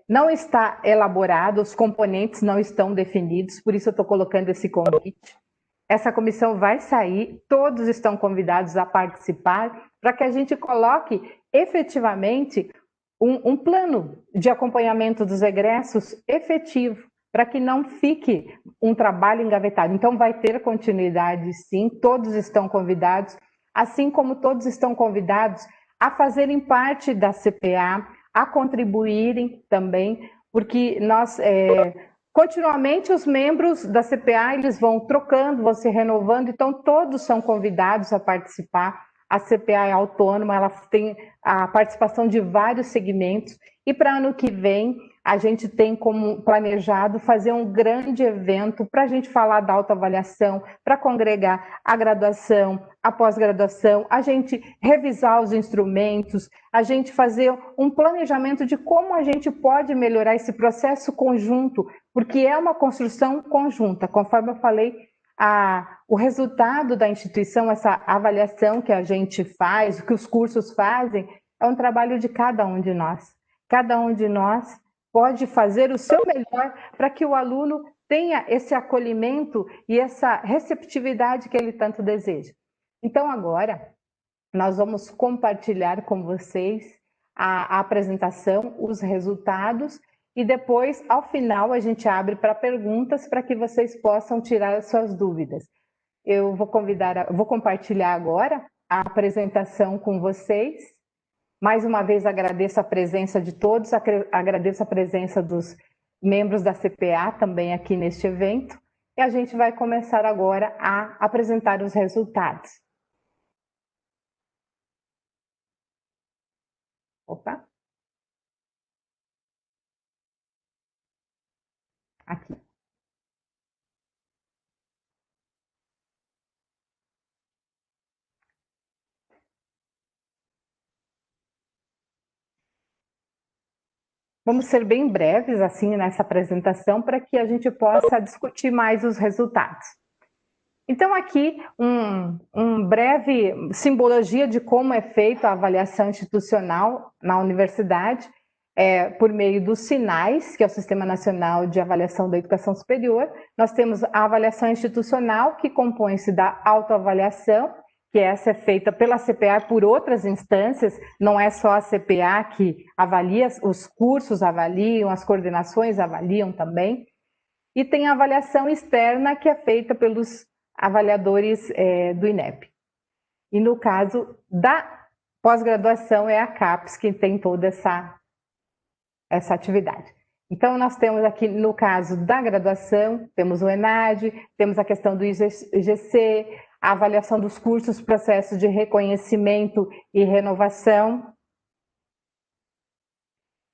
não está elaborada, os componentes não estão definidos, por isso eu estou colocando esse convite. Essa comissão vai sair, todos estão convidados a participar, para que a gente coloque efetivamente um plano de acompanhamento dos egressos efetivo, para que não fique um trabalho engavetado. Então vai ter continuidade sim, todos estão convidados, assim como todos estão convidados a fazerem parte da CPA, a contribuírem também, porque nós, continuamente os membros da CPA, eles vão trocando, vão se renovando, então todos são convidados a participar. A CPA é autônoma, ela tem a participação de vários segmentos, e para ano que vem a gente tem como planejado fazer um grande evento para a gente falar da autoavaliação, para congregar a graduação, a pós-graduação, a gente revisar os instrumentos, a gente fazer um planejamento de como a gente pode melhorar esse processo conjunto, porque é uma construção conjunta, conforme eu falei. O resultado da instituição, essa avaliação que a gente faz, que os cursos fazem, é um trabalho de cada um de nós. Cada um de nós pode fazer o seu melhor para que o aluno tenha esse acolhimento e essa receptividade que ele tanto deseja. Então, agora, nós vamos compartilhar com vocês a apresentação, os resultados, e depois, ao final, a gente abre para perguntas para que vocês possam tirar as suas dúvidas. Eu vou vou compartilhar agora a apresentação com vocês. Mais uma vez agradeço a presença de todos, agradeço a presença dos membros da CPA também aqui neste evento. E a gente vai começar agora a apresentar os resultados. Opa! Aqui. Vamos ser bem breves assim nessa apresentação para que a gente possa discutir mais os resultados. Então aqui um breve simbologia de como é feita a avaliação institucional na universidade, por meio dos SINAIS, que é o Sistema Nacional de Avaliação da Educação Superior. Nós temos a avaliação institucional, que compõe-se da autoavaliação, que essa é feita pela CPA por outras instâncias, não é só a CPA que avalia, os cursos avaliam, as coordenações avaliam também. E tem a avaliação externa, que é feita pelos avaliadores do INEP. E no caso da pós-graduação é a CAPES que tem toda essa atividade. Então, nós temos aqui, no caso da graduação, temos o ENAD, temos a questão do IGC, a avaliação dos cursos, processos de reconhecimento e renovação.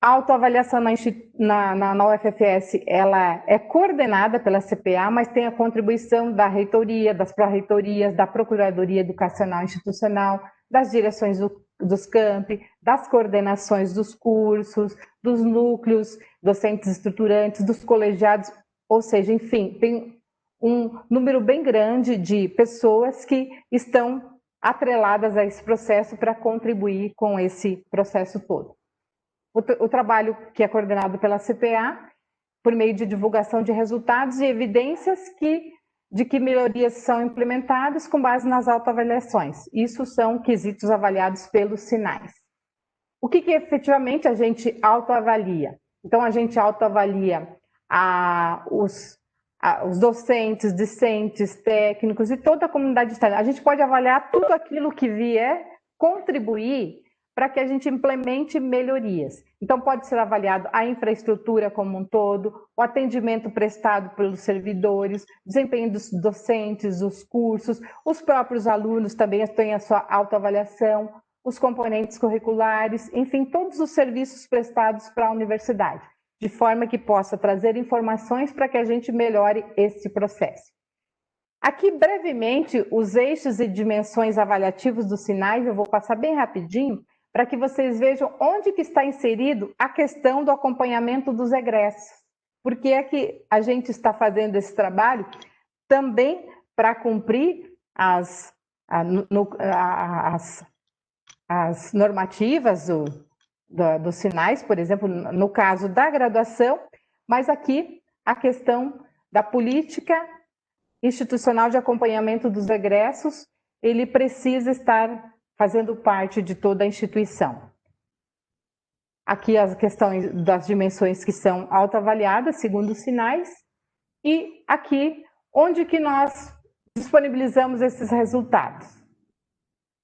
A autoavaliação na UFFS, ela é coordenada pela CPA, mas tem a contribuição da reitoria, das pró-reitorias, da Procuradoria Educacional Institucional, das direções dos campi, das coordenações dos cursos, dos núcleos docentes estruturantes, dos colegiados, ou seja, enfim, tem um número bem grande de pessoas que estão atreladas a esse processo para contribuir com esse processo todo. O trabalho que é coordenado pela CPA, por meio de divulgação de resultados e evidências que de que melhorias são implementadas com base nas autoavaliações. Isso são quesitos avaliados pelos sinais. O que efetivamente a gente autoavalia? Então, a gente autoavalia os docentes, discentes, técnicos e toda a comunidade externa. A gente pode avaliar tudo aquilo que vier contribuir para que a gente implemente melhorias. Então, pode ser avaliado a infraestrutura como um todo, o atendimento prestado pelos servidores, desempenho dos docentes, os cursos, os próprios alunos também têm a sua autoavaliação, os componentes curriculares, enfim, todos os serviços prestados para a universidade, de forma que possa trazer informações para que a gente melhore esse processo. Aqui, brevemente, os eixos e dimensões avaliativos dos sinais, eu vou passar bem rapidinho, para que vocês vejam onde que está inserido a questão do acompanhamento dos egressos. Porque é que a gente está fazendo esse trabalho também para cumprir as normativas dos sinais, por exemplo, no caso da graduação, mas aqui a questão da política institucional de acompanhamento dos egressos, ele precisa estar fazendo parte de toda a instituição. Aqui as questões das dimensões que são autoavaliadas, segundo os sinais, e aqui onde que nós disponibilizamos esses resultados.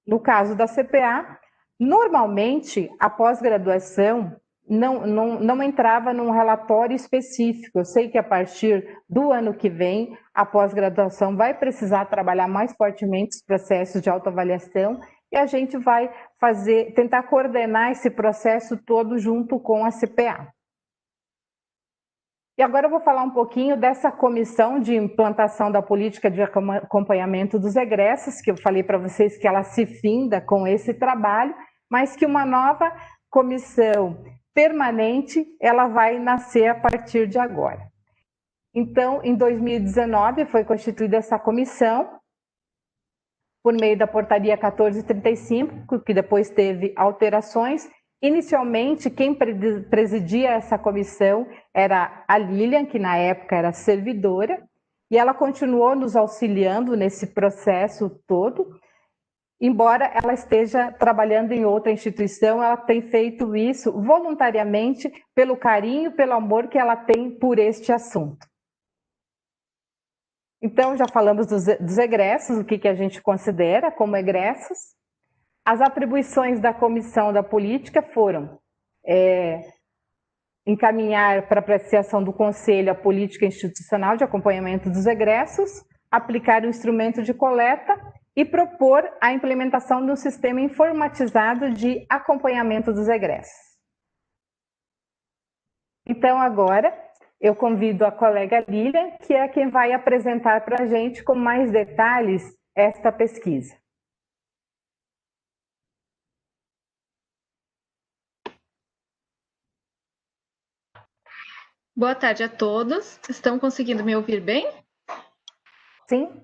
No caso da CPA, normalmente a pós-graduação não entrava num relatório específico. Eu sei que a partir do ano que vem, a pós-graduação vai precisar trabalhar mais fortemente os processos de autoavaliação e a gente vai tentar coordenar esse processo todo junto com a CPA. E agora eu vou falar um pouquinho dessa comissão de implantação da política de acompanhamento dos egressos, que eu falei para vocês que ela se finda com esse trabalho, mas que uma nova comissão permanente, ela vai nascer a partir de agora. Então, em 2019, foi constituída essa comissão, por meio da portaria 1435, que depois teve alterações. Inicialmente, quem presidia essa comissão era a Lilian, que na época era servidora, e ela continuou nos auxiliando nesse processo todo. Embora ela esteja trabalhando em outra instituição, ela tem feito isso voluntariamente pelo carinho, pelo amor que ela tem por este assunto. Então, já falamos dos egressos, o que a gente considera como egressos. As atribuições da Comissão da Política foram encaminhar para apreciação do Conselho a política institucional de acompanhamento dos egressos, aplicar o instrumento de coleta e propor a implementação de um sistema informatizado de acompanhamento dos egressos. Então, agora, eu convido a colega Lilian, que é quem vai apresentar para a gente com mais detalhes esta pesquisa. Boa tarde a todos. Estão conseguindo me ouvir bem? Sim.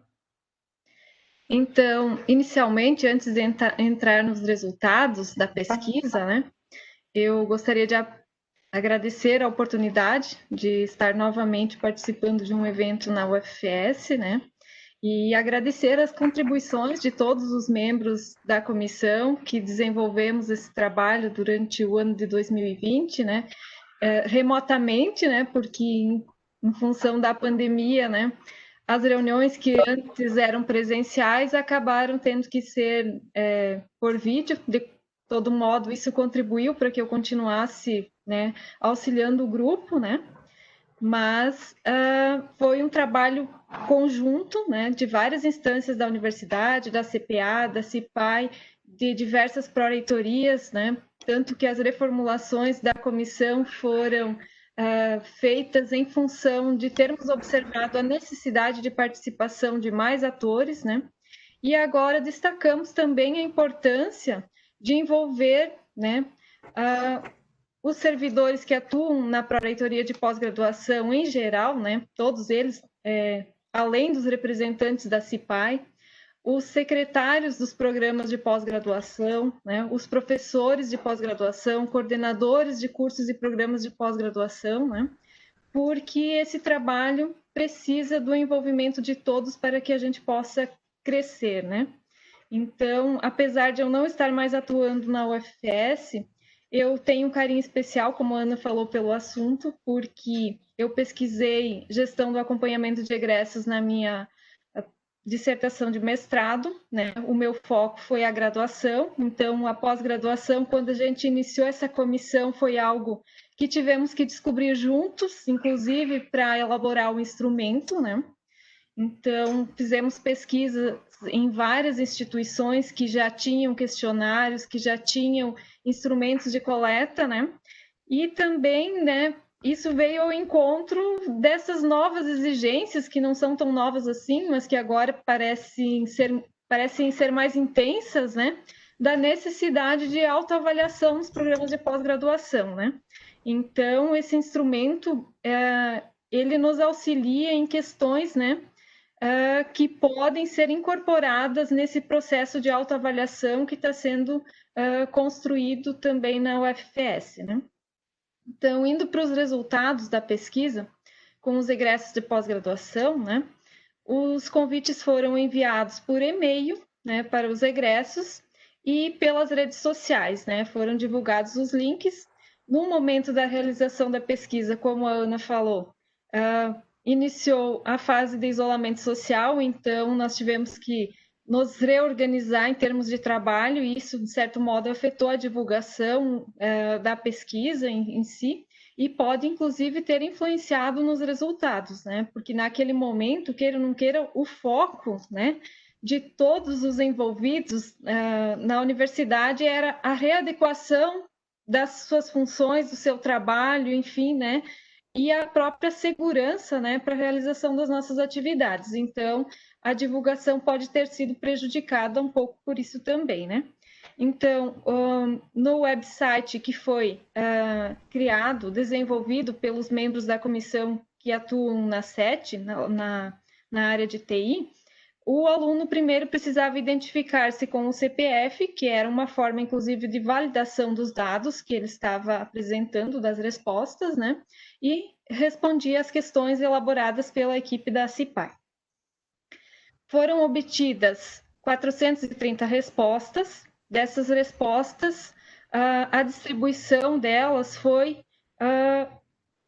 Então, inicialmente, antes de entrar nos resultados da pesquisa, né, eu gostaria de agradecer a oportunidade de estar novamente participando de um evento na UFS, né, e agradecer as contribuições de todos os membros da comissão que desenvolvemos esse trabalho durante o ano de 2020, né, remotamente, né, porque em função da pandemia, né, as reuniões que antes eram presenciais acabaram tendo que ser por vídeo. De todo modo, isso contribuiu para que eu continuasse, né, auxiliando o grupo, né? Mas foi um trabalho conjunto, né, de várias instâncias da universidade, da CPA, da CIPAI, de diversas pró-reitorias, né? Tanto que as reformulações da comissão foram feitas em função de termos observado a necessidade de participação de mais atores, né? E agora destacamos também a importância de envolver, né, os servidores que atuam na pró-reitoria de pós-graduação em geral, né, todos eles, além dos representantes da CIPAI, os secretários dos programas de pós-graduação, né, os professores de pós-graduação, coordenadores de cursos e programas de pós-graduação, né, porque esse trabalho precisa do envolvimento de todos para que a gente possa crescer, né? Então, apesar de eu não estar mais atuando na UFS, eu tenho um carinho especial, como a Ana falou, pelo assunto, porque eu pesquisei gestão do acompanhamento de egressos na minha dissertação de mestrado, né? O meu foco foi a graduação, então a pós-graduação, quando a gente iniciou essa comissão, foi algo que tivemos que descobrir juntos, inclusive para elaborar o instrumento, né? Então, fizemos pesquisas em várias instituições que já tinham questionários, que já tinham instrumentos de coleta, né? E também, né, isso veio ao encontro dessas novas exigências, que não são tão novas assim, mas que agora parecem ser mais intensas, né? Da necessidade de autoavaliação nos programas de pós-graduação, né? Então, esse instrumento, ele nos auxilia em questões, né? Que podem ser incorporadas nesse processo de autoavaliação que está sendo construído também na UFPS, né? Então, indo para os resultados da pesquisa, com os egressos de pós-graduação, né? Os convites foram enviados por e-mail, né, para os egressos e pelas redes sociais, né? Foram divulgados os links. No momento da realização da pesquisa, como a Ana falou, iniciou a fase de isolamento social, então nós tivemos que nos reorganizar em termos de trabalho, e isso, de certo modo, afetou a divulgação da pesquisa em si, e pode, inclusive, ter influenciado nos resultados, né? Porque naquele momento, queira ou não queira, o foco, né, de todos os envolvidos na universidade era a readequação das suas funções, do seu trabalho, enfim, né? E a própria segurança, né, para a realização das nossas atividades. Então, a divulgação pode ter sido prejudicada um pouco por isso também, né? Então, no website que foi criado, desenvolvido pelos membros da comissão que atuam na SET, na área de TI, o aluno primeiro precisava identificar-se com o CPF, que era uma forma, inclusive, de validação dos dados que ele estava apresentando, das respostas, né? E respondia às questões elaboradas pela equipe da CIPAI. Foram obtidas 430 respostas. Dessas respostas, a distribuição delas foi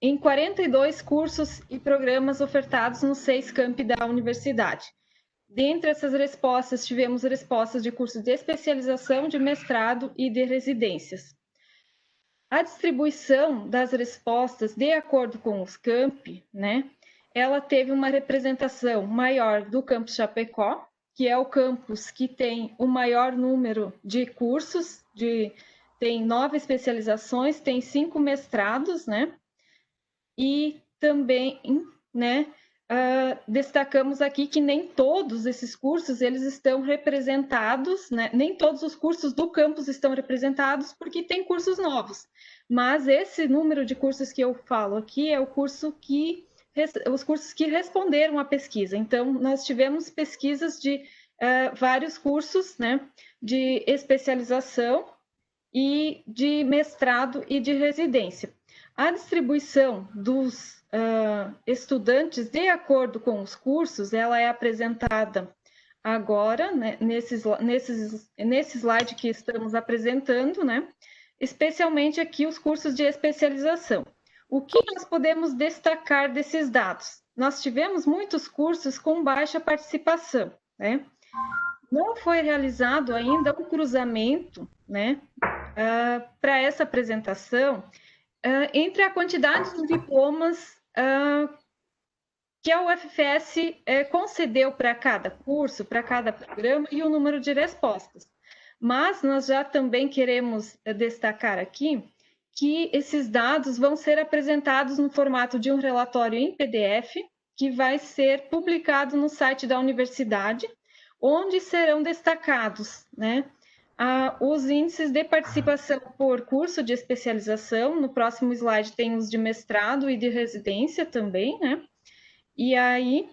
em 42 cursos e programas ofertados nos 6 campi da universidade. Dentre essas respostas, tivemos respostas de cursos de especialização, de mestrado e de residências. A distribuição das respostas, de acordo com os campi, né, ela teve uma representação maior do campus Chapecó, que é o campus que tem o maior número de cursos, tem 9 especializações, tem 5 mestrados, né, e também, né, destacamos aqui que nem todos esses cursos eles estão representados, né? Nem todos os cursos do campus estão representados, porque tem cursos novos. Mas esse número de cursos que eu falo aqui é os cursos que responderam à pesquisa. Então, nós tivemos pesquisas de vários cursos, né? De especialização e de mestrado e de residência. A distribuição dos estudantes, de acordo com os cursos, ela é apresentada agora, né, nesse slide que estamos apresentando, né, especialmente aqui os cursos de especialização. O que nós podemos destacar desses dados? Nós tivemos muitos cursos com baixa participação, né? Não foi realizado ainda um cruzamento, né, para essa apresentação entre a quantidade de diplomas que a UFPS concedeu para cada curso, para cada programa, e o número de respostas. Mas nós já também queremos destacar aqui que esses dados vão ser apresentados no formato de um relatório em PDF, que vai ser publicado no site da universidade, onde serão destacados, né, os índices de participação por curso de especialização. No próximo slide tem os de mestrado e de residência também, né? E aí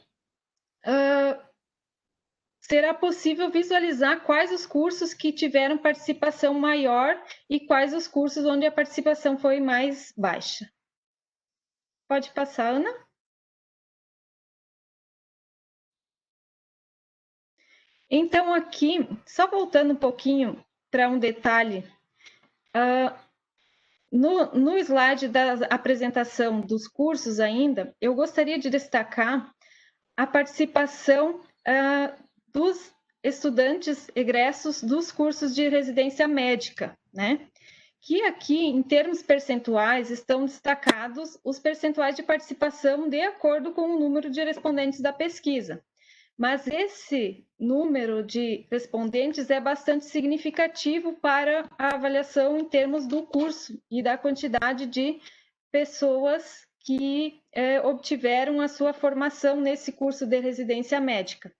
será possível visualizar quais os cursos que tiveram participação maior e quais os cursos onde a participação foi mais baixa. Pode passar, Ana? Então, aqui, só voltando um pouquinho para um detalhe, no slide da apresentação dos cursos ainda, eu gostaria de destacar a participação dos estudantes egressos dos cursos de residência médica, né? Que aqui, em termos percentuais, estão destacados os percentuais de participação de acordo com o número de respondentes da pesquisa. Mas esse número de respondentes é bastante significativo para a avaliação em termos do curso e da quantidade de pessoas que obtiveram a sua formação nesse curso de residência médica.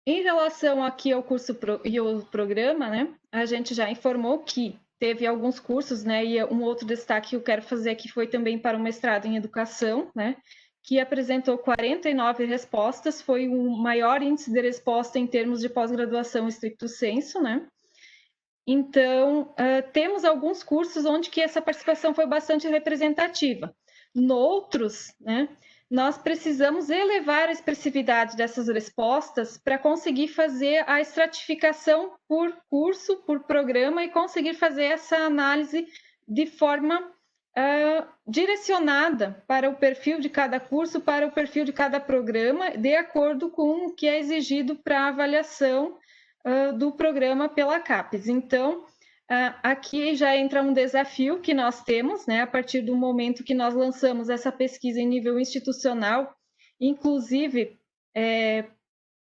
Em relação aqui ao curso e ao programa, né, a gente já informou que teve alguns cursos, né, e um outro destaque que eu quero fazer aqui foi também para o mestrado em educação, né, que apresentou 49 respostas, foi o maior índice de resposta em termos de pós-graduação estricto sensu, né. Então, temos alguns cursos onde que essa participação foi bastante representativa. Noutros, né, nós precisamos elevar a expressividade dessas respostas para conseguir fazer a estratificação por curso, por programa e conseguir fazer essa análise de forma direcionada para o perfil de cada curso, para o perfil de cada programa, de acordo com o que é exigido para a avaliação do programa pela CAPES. Então, aqui já entra um desafio que nós temos, né, a partir do momento que nós lançamos essa pesquisa em nível institucional, inclusive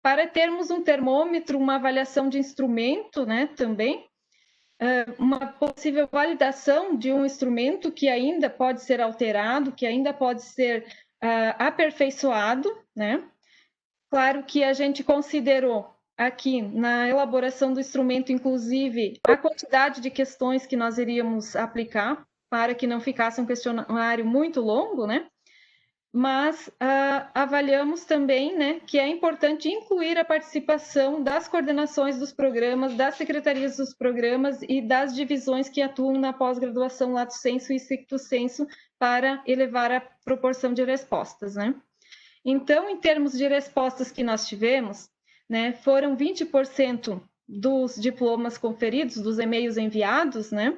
para termos um termômetro, uma avaliação de instrumento, né, também, uma possível validação de um instrumento que ainda pode ser alterado, que ainda pode ser aperfeiçoado, né? Claro que a gente considerou aqui na elaboração do instrumento, inclusive, a quantidade de questões que nós iríamos aplicar para que não ficasse um questionário muito longo, né? Mas avaliamos também, né, que é importante incluir a participação das coordenações dos programas, das secretarias dos programas e das divisões que atuam na pós-graduação lato sensu e stricto sensu para elevar a proporção de respostas, né? Então, em termos de respostas que nós tivemos, né, foram 20% dos diplomas conferidos, dos e-mails enviados, né,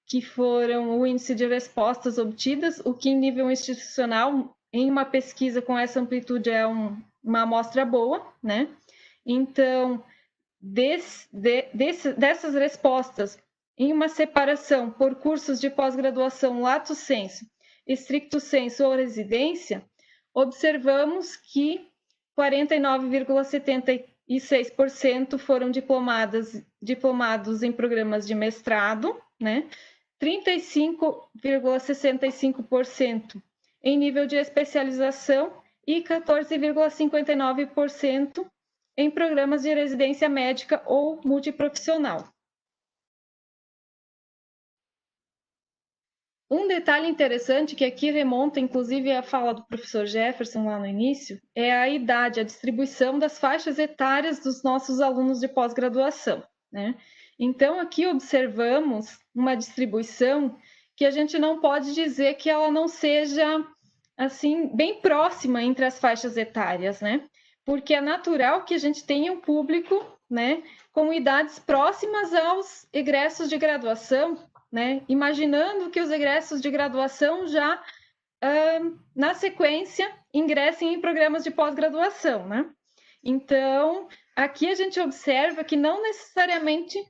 que foram o índice de respostas obtidas, o que em nível institucional, em uma pesquisa com essa amplitude, é uma amostra boa, né? Então, dessas respostas, em uma separação por cursos de pós-graduação lato sensu, stricto sensu ou residência, observamos que 49,76% foram diplomados em programas de mestrado, né? 35,65% em nível de especialização e 14,59% em programas de residência médica ou multiprofissional. Um detalhe interessante, que aqui remonta, inclusive, à fala do professor Jefferson lá no início, é a idade, a distribuição das faixas etárias dos nossos alunos de pós-graduação, né? Então, aqui observamos uma distribuição que a gente não pode dizer que ela não seja, assim, bem próxima entre as faixas etárias, né? Porque é natural que a gente tenha um público, né, com idades próximas aos egressos de graduação, né? Imaginando que os egressos de graduação já, na sequência, ingressem em programas de pós-graduação, né? Então, aqui a gente observa que não necessariamente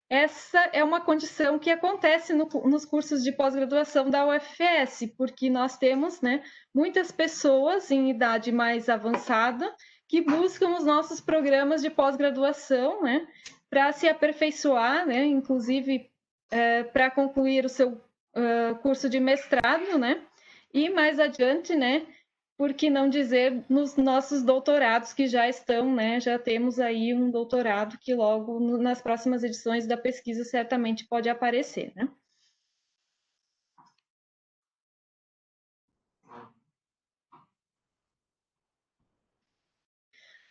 essa é uma condição que acontece nos cursos de pós-graduação da UFS, porque nós temos, né, muitas pessoas em idade mais avançada que buscam os nossos programas de pós-graduação, né, para se aperfeiçoar, né, inclusive para concluir o seu curso de mestrado, né, e mais adiante, né, por que não dizer nos nossos doutorados que já estão, né? Já temos aí um doutorado que logo nas próximas edições da pesquisa certamente pode aparecer, né?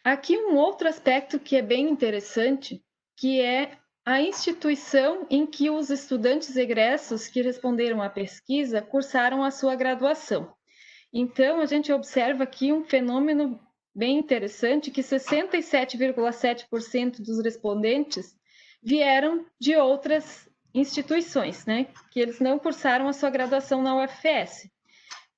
Aqui um outro aspecto que é bem interessante, que é a instituição em que os estudantes egressos que responderam à pesquisa cursaram a sua graduação. Então, a gente observa aqui um fenômeno bem interessante, que 67,7% dos respondentes vieram de outras instituições, né? Que eles não cursaram a sua graduação na UFS.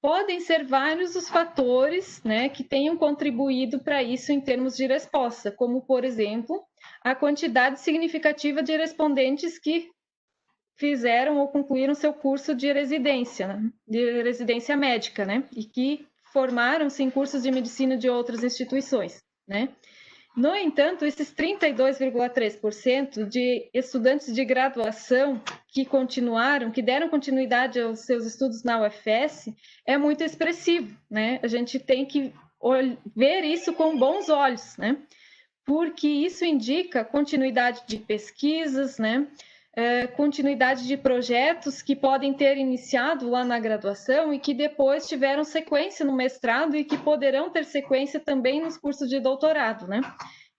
Podem ser vários os fatores, né, que tenham contribuído para isso em termos de resposta, como, por exemplo, a quantidade significativa de respondentes que fizeram ou concluíram seu curso de residência, né, de residência médica, né, e que formaram-se em cursos de medicina de outras instituições, né. No entanto, esses 32,3% de estudantes de graduação que continuaram, que deram continuidade aos seus estudos na UFS, é muito expressivo, né? A gente tem que ver isso com bons olhos, né? Porque isso indica continuidade de pesquisas, né? Continuidade de projetos que podem ter iniciado lá na graduação e que depois tiveram sequência no mestrado e que poderão ter sequência também nos cursos de doutorado, né?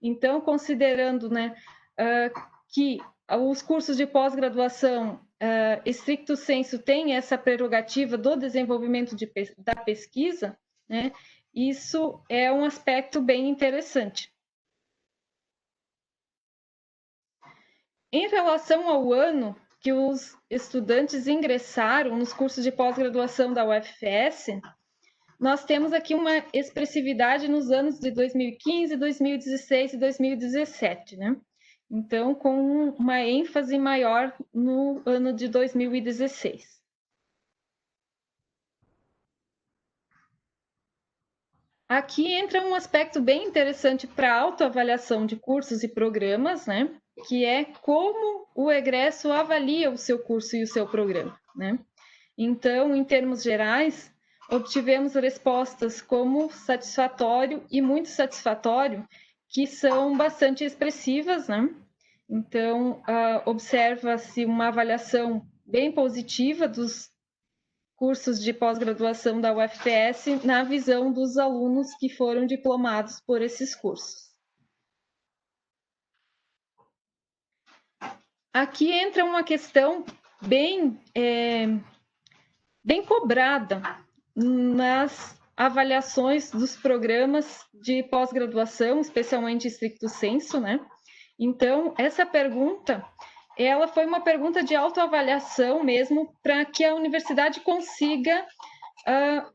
Então, considerando, né, que os cursos de pós-graduação, estricto sensu, têm essa prerrogativa do desenvolvimento da pesquisa, né? Isso é um aspecto bem interessante. Em relação ao ano que os estudantes ingressaram nos cursos de pós-graduação da UFS, nós temos aqui uma expressividade nos anos de 2015, 2016 e 2017, né? Então, com uma ênfase maior no ano de 2016. Aqui entra um aspecto bem interessante para a autoavaliação de cursos e programas, né? Que é como o egresso avalia o seu curso e o seu programa, né? Então, em termos gerais, obtivemos respostas como satisfatório e muito satisfatório, que são bastante expressivas, né? Então, observa-se uma avaliação bem positiva dos cursos de pós-graduação da UFS na visão dos alunos que foram diplomados por esses cursos. Aqui entra uma questão bem cobrada nas avaliações dos programas de pós-graduação, especialmente estricto sensu, né? Então, essa pergunta, ela foi uma pergunta de autoavaliação mesmo, para que a universidade consiga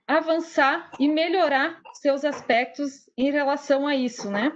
avançar e melhorar seus aspectos em relação a isso, né?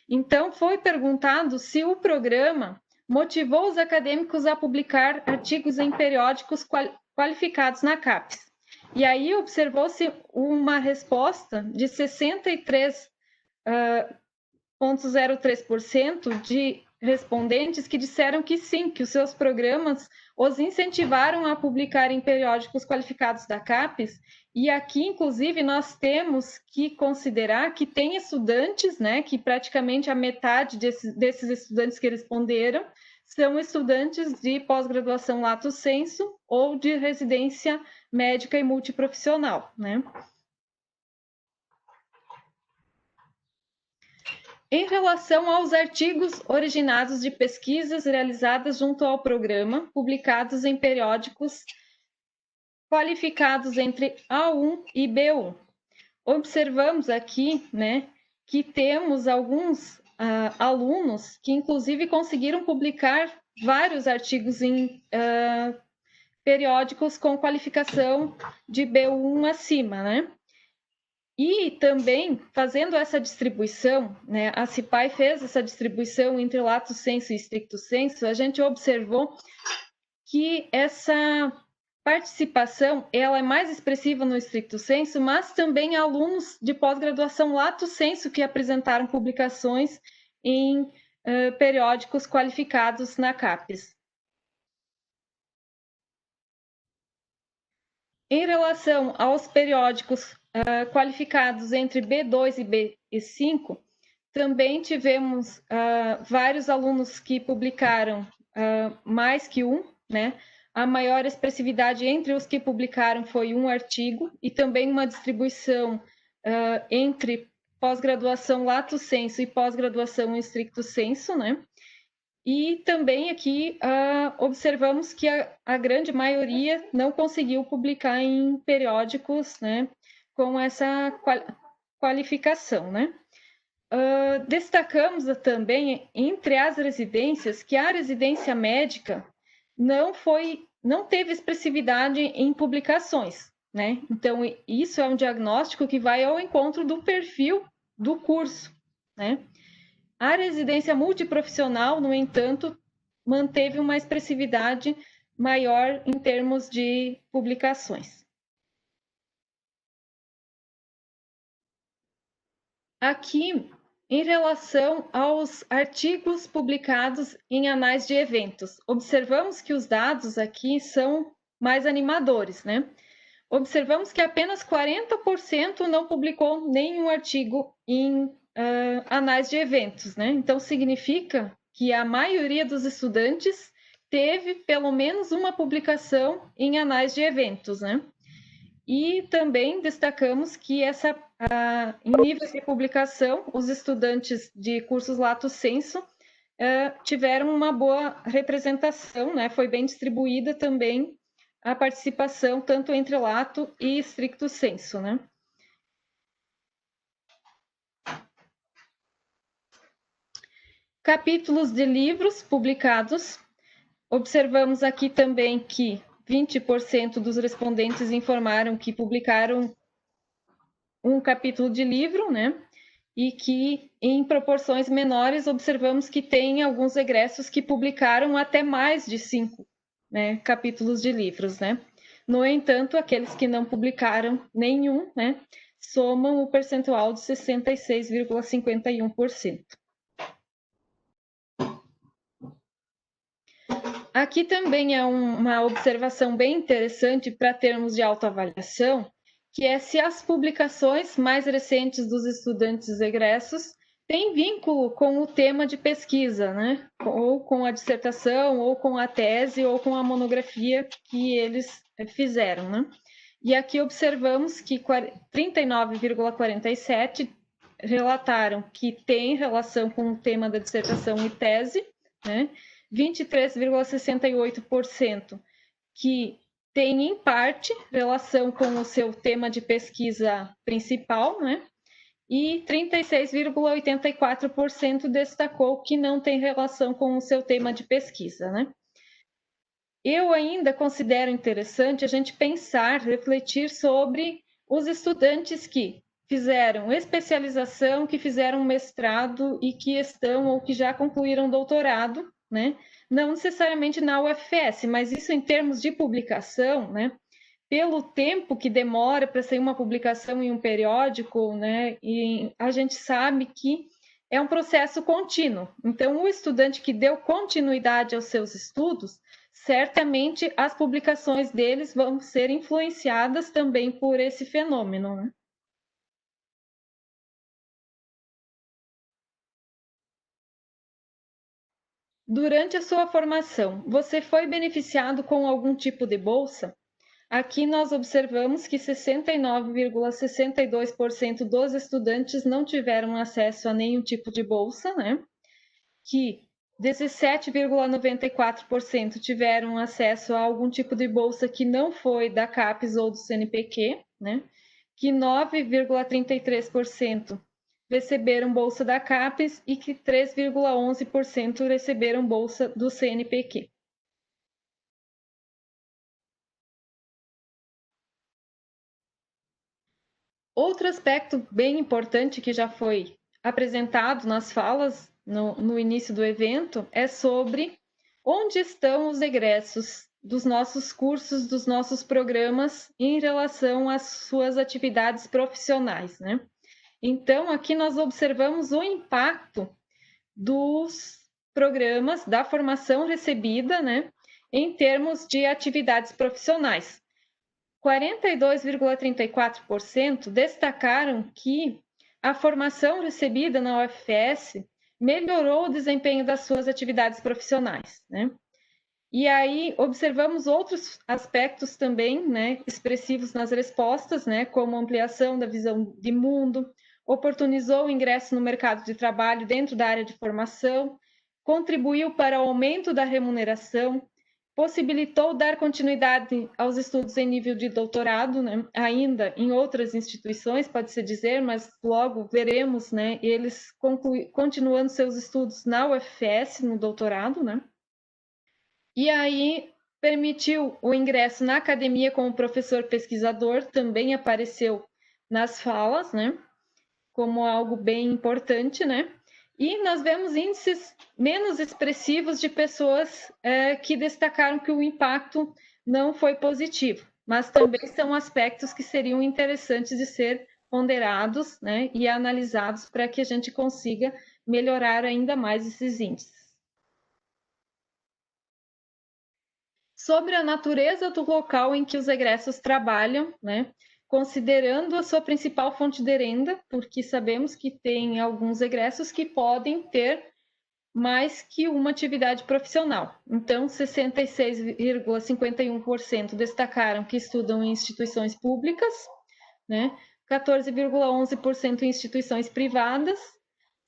Então, foi perguntado se o programa motivou os acadêmicos a publicar artigos em periódicos qualificados na CAPES. E aí observou-se uma resposta de 63,03% de respondentes que disseram que sim, que os seus programas os incentivaram a publicar em periódicos qualificados da CAPES. E aqui, inclusive, nós temos que considerar que tem estudantes, né, que praticamente a metade desses estudantes que responderam são estudantes de pós-graduação lato sensu ou de residência médica e multiprofissional, né? Em relação aos artigos originados de pesquisas realizadas junto ao programa, publicados em periódicos qualificados entre A1 e B1, observamos aqui, né, que temos alguns alunos que, inclusive, conseguiram publicar vários artigos em periódicos com qualificação de B1 acima, né? E também, fazendo essa distribuição, né, a CIPAI fez essa distribuição entre lato sensu e estricto sensu, a gente observou que essa participação ela é mais expressiva no estricto sensu, mas também alunos de pós-graduação lato sensu que apresentaram publicações em periódicos qualificados na CAPES. Em relação aos periódicos qualificados entre B2 e B5, também tivemos vários alunos que publicaram mais que um, né? A maior expressividade entre os que publicaram foi um artigo e também uma distribuição entre pós-graduação lato sensu e pós-graduação em estricto sensu, né? E também aqui observamos que a grande maioria não conseguiu publicar em periódicos, né, com essa qualificação, né? Destacamos também, entre as residências, que a residência médica não teve expressividade em publicações, né? Então, isso é um diagnóstico que vai ao encontro do perfil do curso, né? A residência multiprofissional, no entanto, manteve uma expressividade maior em termos de publicações. Aqui, em relação aos artigos publicados em anais de eventos, observamos que os dados aqui são mais animadores, né? Observamos que apenas 40% não publicou nenhum artigo em anais de eventos, né? Então, significa que a maioria dos estudantes teve pelo menos uma publicação em anais de eventos, né? E também destacamos que em nível de publicação, os estudantes de cursos lato sensu tiveram uma boa representação, né? Foi bem distribuída também a participação, tanto entre lato e stricto sensu, né? Capítulos de livros publicados. Observamos aqui também que 20% dos respondentes informaram que publicaram um capítulo de livro, né? E que, em proporções menores, observamos que tem alguns egressos que publicaram até mais de 5, né, capítulos de livros, né? No entanto, aqueles que não publicaram nenhum, né, somam o percentual de 66,51%. Aqui também é uma observação bem interessante para termos de autoavaliação, que é se as publicações mais recentes dos estudantes egressos têm vínculo com o tema de pesquisa, né? Ou com a dissertação, ou com a tese, ou com a monografia que eles fizeram, né? E aqui observamos que 39,47% relataram que tem relação com o tema da dissertação e tese, né? 23,68% que tem, em parte, relação com o seu tema de pesquisa principal, né? E 36,84% destacou que não tem relação com o seu tema de pesquisa, né? Eu ainda considero interessante a gente pensar, refletir sobre os estudantes que fizeram especialização, que fizeram mestrado e que estão ou que já concluíram doutorado, né? Não necessariamente na UFS, mas isso em termos de publicação, né? Pelo tempo que demora para sair uma publicação em um periódico, né? E a gente sabe que é um processo contínuo. Então, o estudante que deu continuidade aos seus estudos, certamente as publicações deles vão ser influenciadas também por esse fenômeno, né? Durante a sua formação, você foi beneficiado com algum tipo de bolsa? Aqui nós observamos que 69,62% dos estudantes não tiveram acesso a nenhum tipo de bolsa, né? Que 17,94% tiveram acesso a algum tipo de bolsa que não foi da CAPES ou do CNPq, né? Que 9,33% receberam bolsa da CAPES e que 3,11% receberam bolsa do CNPq. Outro aspecto bem importante que já foi apresentado nas falas no início do evento é sobre onde estão os egressos dos nossos cursos, dos nossos programas em relação às suas atividades profissionais, né? Então, aqui nós observamos o impacto dos programas, da formação recebida, né, em termos de atividades profissionais. 42,34% destacaram que a formação recebida na UFS melhorou o desempenho das suas atividades profissionais, né? E aí observamos outros aspectos também, né, expressivos nas respostas, né, como ampliação da visão de mundo, oportunizou o ingresso no mercado de trabalho dentro da área de formação, contribuiu para o aumento da remuneração, possibilitou dar continuidade aos estudos em nível de doutorado, né? Ainda em outras instituições, pode-se dizer, mas logo veremos, né, eles continuando seus estudos na UFS, no doutorado, né? E aí permitiu o ingresso na academia como professor pesquisador, também apareceu nas falas, né, como algo bem importante, né? E nós vemos índices menos expressivos de pessoas que destacaram que o impacto não foi positivo, mas também são aspectos que seriam interessantes de ser ponderados, né, e analisados para que a gente consiga melhorar ainda mais esses índices. Sobre a natureza do local em que os egressos trabalham, né, considerando a sua principal fonte de renda, porque sabemos que tem alguns egressos que podem ter mais que uma atividade profissional. Então, 66,51% destacaram que estudam em instituições públicas, né, 14,11% em instituições privadas,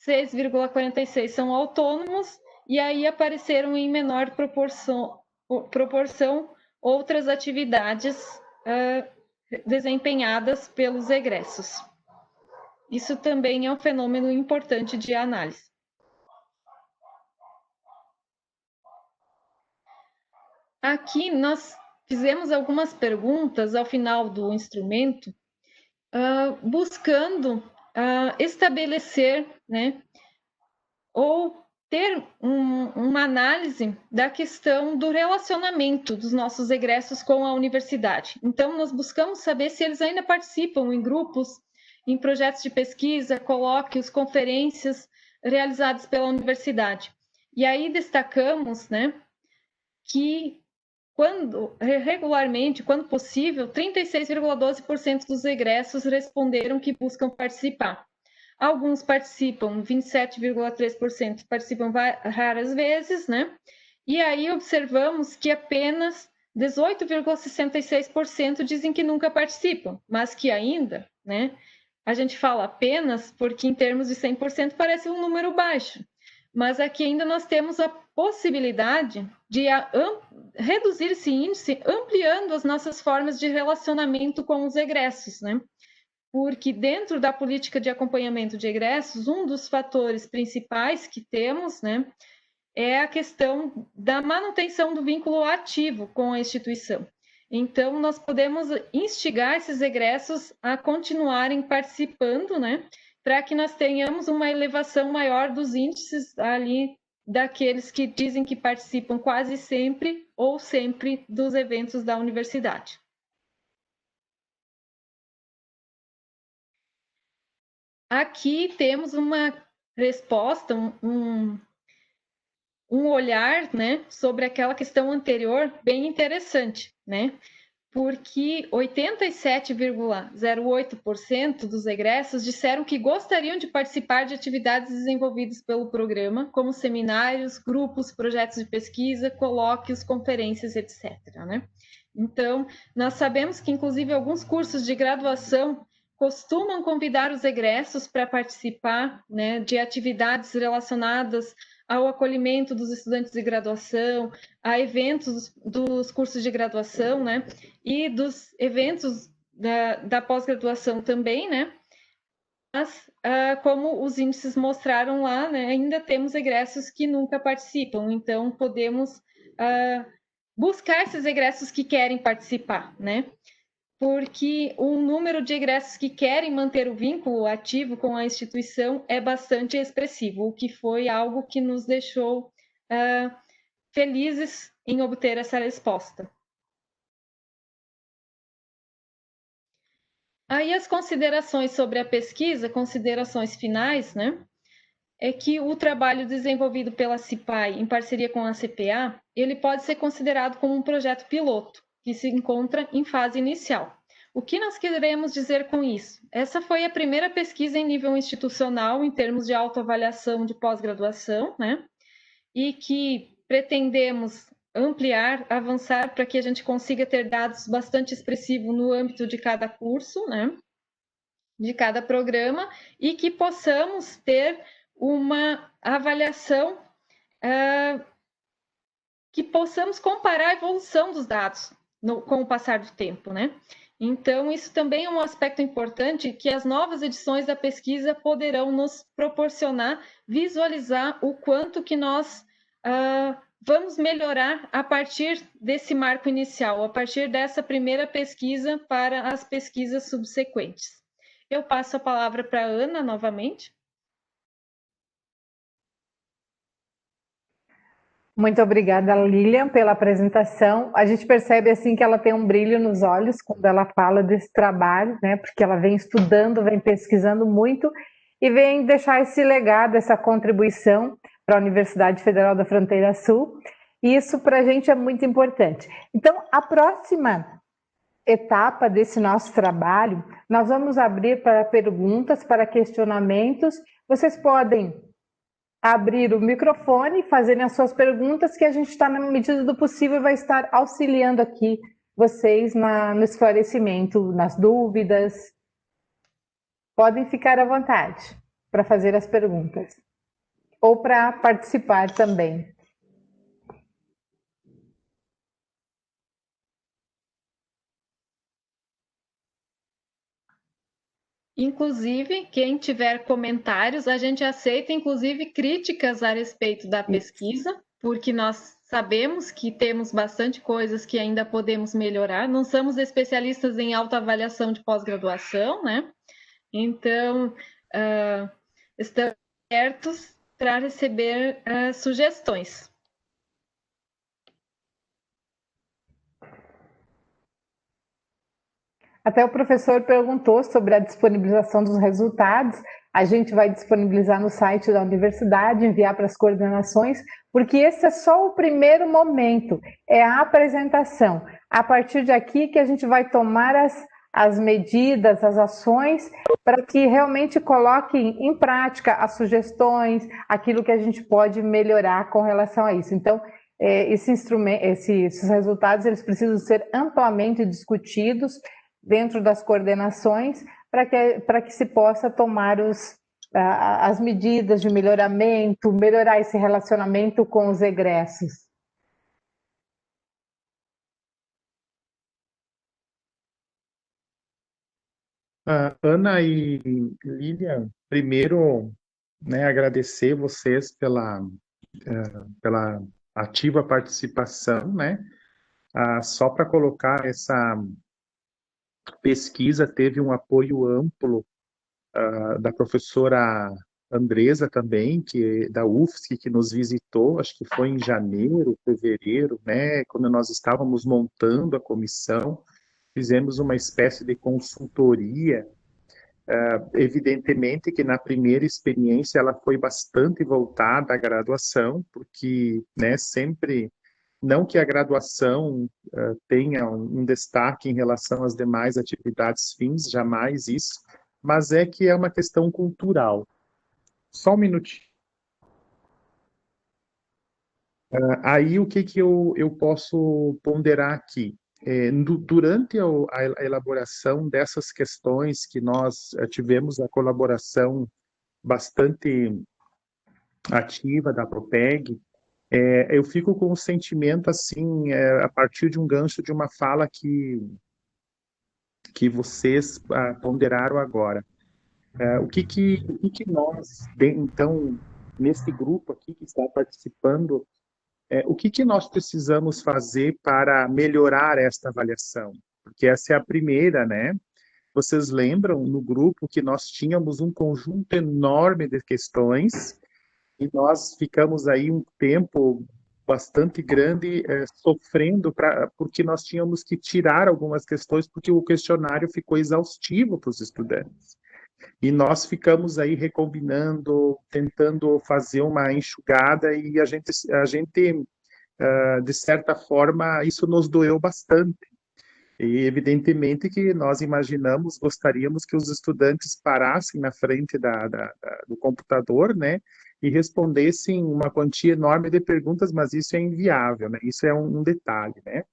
6,46% são autônomos, e aí apareceram em menor proporção outras atividades desempenhadas pelos egressos. Isso também é um fenômeno importante de análise. Aqui nós fizemos algumas perguntas ao final do instrumento, buscando estabelecer, né, ou ter uma análise da questão do relacionamento dos nossos egressos com a universidade. Então, nós buscamos saber se eles ainda participam em grupos, em projetos de pesquisa, colóquios, conferências realizados pela universidade. E aí destacamos, né, que regularmente, quando possível, 36,12% dos egressos responderam que buscam participar. Alguns participam, 27,3% participam raras vezes, né? E aí observamos que apenas 18,66% dizem que nunca participam, mas que ainda, né? A gente fala apenas porque em termos de 100% parece um número baixo, mas aqui ainda nós temos a possibilidade de reduzir esse índice ampliando as nossas formas de relacionamento com os egressos, né? Porque dentro da política de acompanhamento de egressos, um dos fatores principais que temos, né, é a questão da manutenção do vínculo ativo com a instituição. Então, nós podemos instigar esses egressos a continuarem participando, né, para que nós tenhamos uma elevação maior dos índices ali daqueles que dizem que participam quase sempre ou sempre dos eventos da universidade. Aqui temos uma resposta, um olhar, né, sobre aquela questão anterior bem interessante, né? Porque 87,08% dos egressos disseram que gostariam de participar de atividades desenvolvidas pelo programa, como seminários, grupos, projetos de pesquisa, colóquios, conferências, etc., né? Então, nós sabemos que, inclusive, alguns cursos de graduação costumam convidar os egressos para participar, né, de atividades relacionadas ao acolhimento dos estudantes de graduação, a eventos dos cursos de graduação, né, e dos eventos da pós-graduação também, né, mas como os índices mostraram lá, né, ainda temos egressos que nunca participam, então podemos buscar esses egressos que querem participar, né, porque o número de egressos que querem manter o vínculo ativo com a instituição é bastante expressivo, o que foi algo que nos deixou felizes em obter essa resposta. Aí as considerações sobre a pesquisa, considerações finais, né? É que o trabalho desenvolvido pela CIPAI em parceria com a CPA, ele pode ser considerado como um projeto piloto, que se encontra em fase inicial. O que nós queremos dizer com isso? Essa foi a primeira pesquisa em nível institucional em termos de autoavaliação de pós-graduação, né? E que pretendemos ampliar, avançar para que a gente consiga ter dados bastante expressivos no âmbito de cada curso, né? De cada programa, e que possamos ter uma avaliação que possamos comparar a evolução dos dados com o passar do tempo, né? Então, isso também é um aspecto importante que as novas edições da pesquisa poderão nos proporcionar, visualizar o quanto que nós vamos melhorar a partir desse marco inicial, a partir dessa primeira pesquisa para as pesquisas subsequentes. Eu passo a palavra para a Ana novamente. Muito obrigada, Lilian, pela apresentação. A gente percebe assim que ela tem um brilho nos olhos quando ela fala desse trabalho, né? Porque ela vem estudando, vem pesquisando muito e vem deixar esse legado, essa contribuição para a Universidade Federal da Fronteira Sul. E isso para a gente é muito importante. Então, a próxima etapa desse nosso trabalho, nós vamos abrir para perguntas, para questionamentos. Vocês podem abrir o microfone, fazerem as suas perguntas, que a gente está, na medida do possível, vai estar auxiliando aqui vocês no esclarecimento, nas dúvidas. Podem ficar à vontade para fazer as perguntas ou para participar também. Inclusive, quem tiver comentários, a gente aceita, inclusive, críticas a respeito da pesquisa, porque nós sabemos que temos bastante coisas que ainda podemos melhorar. Não somos especialistas em autoavaliação de pós-graduação, né? Então, estamos abertos para receber sugestões. Até o professor perguntou sobre a disponibilização dos resultados. A gente vai disponibilizar no site da universidade, enviar para as coordenações, porque esse é só o primeiro momento, é a apresentação. A partir de aqui que a gente vai tomar as medidas, as ações, para que realmente coloquem em prática as sugestões, aquilo que a gente pode melhorar com relação a isso. Então, esses resultados eles precisam ser amplamente discutidos dentro das coordenações, para que se possa tomar as medidas de melhoramento, melhorar esse relacionamento com os egressos. Ana e Lilian, primeiro, né, agradecer vocês pela ativa participação, né? Só para colocar, essa pesquisa teve um apoio amplo da professora Andresa também, da UFSC, que nos visitou, acho que foi em janeiro, fevereiro, né, quando nós estávamos montando a comissão, fizemos uma espécie de consultoria. Evidentemente que na primeira experiência ela foi bastante voltada à graduação, porque, né, sempre, não que a graduação tenha um destaque em relação às demais atividades fins, jamais isso, mas é que é uma questão cultural. Só um minutinho. Aí o que eu posso ponderar aqui? Durante a elaboração dessas questões que nós tivemos a colaboração bastante ativa da Propeg, eu fico com um sentimento assim, a partir de um gancho de uma fala que vocês ponderaram agora. O que nós, então, nesse grupo aqui que está participando, o que nós precisamos fazer para melhorar esta avaliação? Porque essa é a primeira, né? Vocês lembram no grupo que nós tínhamos um conjunto enorme de questões e nós ficamos aí um tempo bastante grande sofrendo porque nós tínhamos que tirar algumas questões porque o questionário ficou exaustivo para os estudantes. E nós ficamos aí recombinando, tentando fazer uma enxugada e a gente de certa forma, isso nos doeu bastante. E evidentemente que nós gostaríamos que os estudantes parassem na frente do computador, né, e respondessem uma quantia enorme de perguntas, mas isso é inviável, né? Isso é um detalhe, né?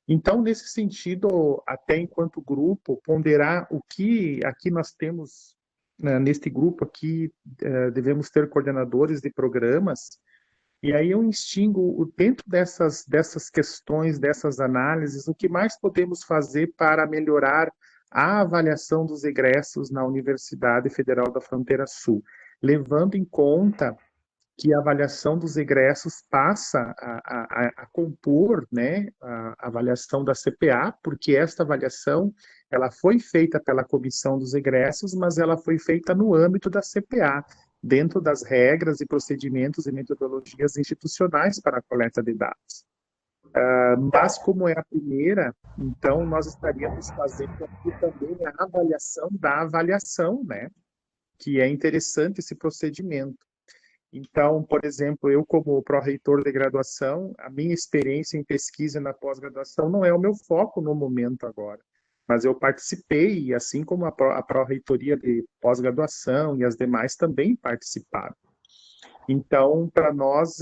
Então, nesse sentido, até enquanto grupo, ponderar o que aqui nós temos, neste grupo aqui, devemos ter coordenadores de programas, E aí eu instingo, dentro dessas questões, dessas análises, o que mais podemos fazer para melhorar a avaliação dos egressos na Universidade Federal da Fronteira Sul, levando em conta que a avaliação dos egressos passa a compor, né, a avaliação da CPA, porque esta avaliação ela foi feita pela comissão dos egressos, mas ela foi feita no âmbito da CPA, dentro das regras e procedimentos e metodologias institucionais para a coleta de dados. Mas como é a primeira, então nós estaríamos fazendo aqui também a avaliação da avaliação, né, que é interessante esse procedimento. Então, por exemplo, eu como pró-reitor de graduação, a minha experiência em pesquisa na pós-graduação não é o meu foco no momento agora, mas eu participei, assim como a pró-reitoria de pós-graduação e as demais também participaram. Então, para nós,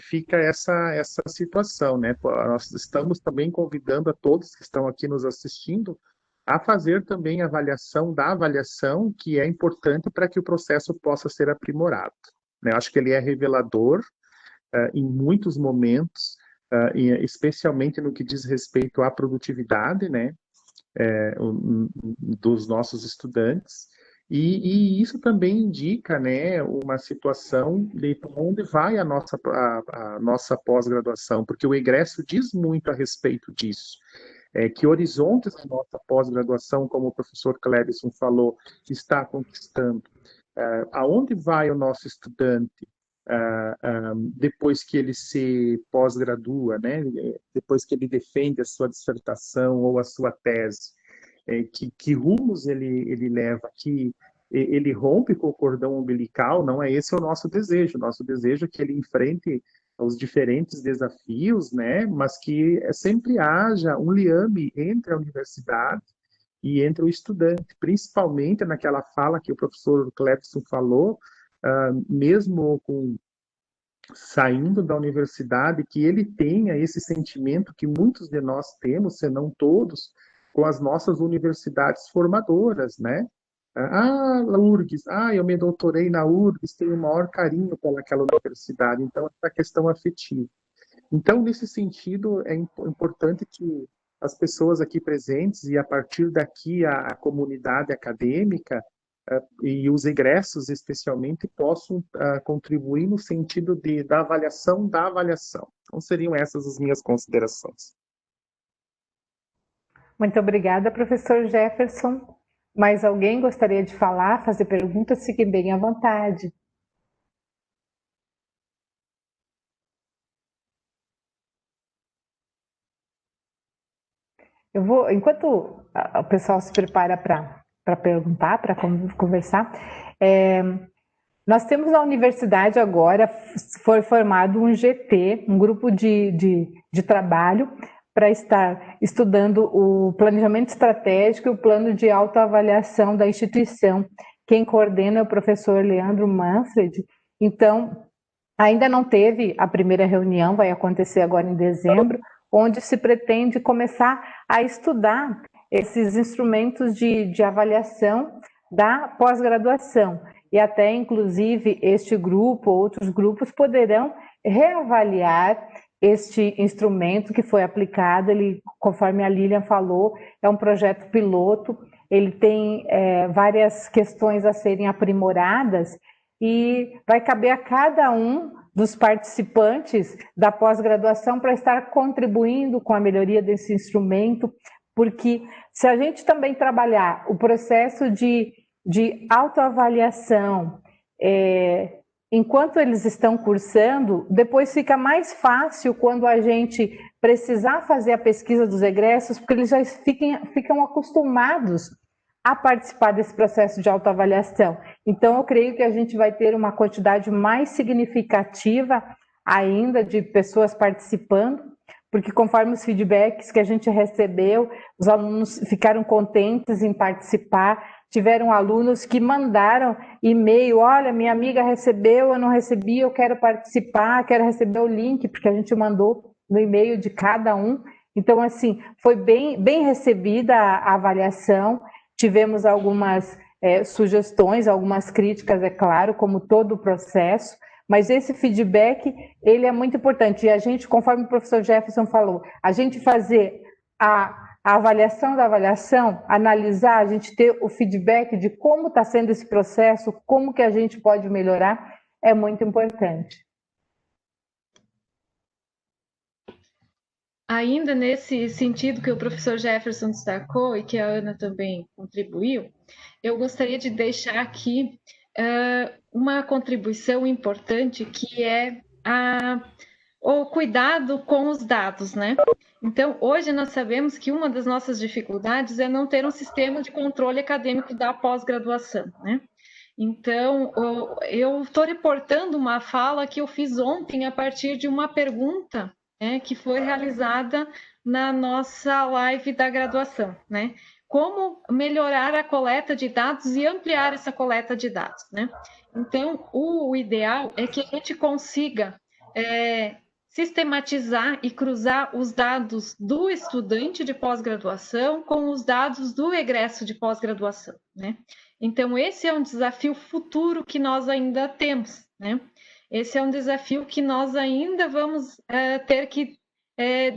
fica essa situação, né? Nós estamos também convidando a todos que estão aqui nos assistindo a fazer também a avaliação da avaliação, que é importante para que o processo possa ser aprimorado. Eu acho que ele é revelador em muitos momentos, especialmente no que diz respeito à produtividade, né, dos nossos estudantes, e isso também indica, né, uma situação de onde vai a nossa pós-graduação, porque o egresso diz muito a respeito disso. Que horizontes a nossa pós-graduação, como o professor Clebson falou, está conquistando. Aonde vai o nosso estudante depois que ele se pós-gradua, né? Depois que ele defende a sua dissertação ou a sua tese? Que rumos ele leva? Que ele rompe com o cordão umbilical? Não é esse o nosso desejo. Nosso desejo é que ele enfrente os diferentes desafios, né? Mas que sempre haja um liame entre a universidade e entre o estudante, principalmente naquela fala que o professor Clebson falou, mesmo saindo da universidade, que ele tenha esse sentimento que muitos de nós temos, se não todos, com as nossas universidades formadoras, né? URGS, eu me doutorei na URGS, tenho o maior carinho pelaquela universidade, então essa questão afetiva. Então, nesse sentido, é importante que as pessoas aqui presentes e, a partir daqui, a comunidade acadêmica e os egressos, especialmente, possam contribuir no sentido da avaliação da avaliação. Então, seriam essas as minhas considerações. Muito obrigada, professor Jefferson. Mais alguém gostaria de falar, fazer perguntas? Fiquem bem à vontade. Eu vou, enquanto o pessoal se prepara para perguntar, para conversar, nós temos na universidade agora, foi formado um GT, um grupo de trabalho, para estar estudando o planejamento estratégico e o plano de autoavaliação da instituição. Quem coordena é o professor Leandro Manfred. Então, ainda não teve a primeira reunião, vai acontecer agora em dezembro, onde se pretende começar a estudar esses instrumentos de avaliação da pós-graduação. E até, inclusive, este grupo, outros grupos, poderão reavaliar este instrumento que foi aplicado. Ele, conforme a Lilian falou, é um projeto piloto, ele tem várias questões a serem aprimoradas e vai caber a cada um dos participantes da pós-graduação para estar contribuindo com a melhoria desse instrumento, porque se a gente também trabalhar o processo de autoavaliação enquanto eles estão cursando, depois fica mais fácil quando a gente precisar fazer a pesquisa dos egressos, porque eles já ficam acostumados a participar desse processo de autoavaliação. Então, eu creio que a gente vai ter uma quantidade mais significativa ainda de pessoas participando, porque conforme os feedbacks que a gente recebeu, os alunos ficaram contentes em participar. Tiveram alunos que mandaram e-mail, olha, minha amiga recebeu, eu não recebi, eu quero participar, quero receber o link, porque a gente mandou no e-mail de cada um. Então, assim, foi bem recebida a avaliação. Tivemos algumas sugestões, algumas críticas, é claro, como todo o processo, mas esse feedback, ele é muito importante. E a gente, conforme o professor Jefferson falou, a gente fazer a avaliação da avaliação, analisar, a gente ter o feedback de como está sendo esse processo, como que a gente pode melhorar, é muito importante. Ainda nesse sentido que o professor Jefferson destacou e que a Ana também contribuiu, eu gostaria de deixar aqui uma contribuição importante, que é o cuidado com os dados, né? Então, hoje nós sabemos que uma das nossas dificuldades é não ter um sistema de controle acadêmico da pós-graduação, né? Então, eu estou reportando uma fala que eu fiz ontem a partir de uma pergunta, né, que foi realizada na nossa live da graduação, né? Como melhorar a coleta de dados e ampliar essa coleta de dados, né? Então, o ideal é que a gente consiga sistematizar e cruzar os dados do estudante de pós-graduação com os dados do egresso de pós-graduação, né? Então, esse é um desafio futuro que nós ainda temos, né? Esse é um desafio que nós ainda vamos ter que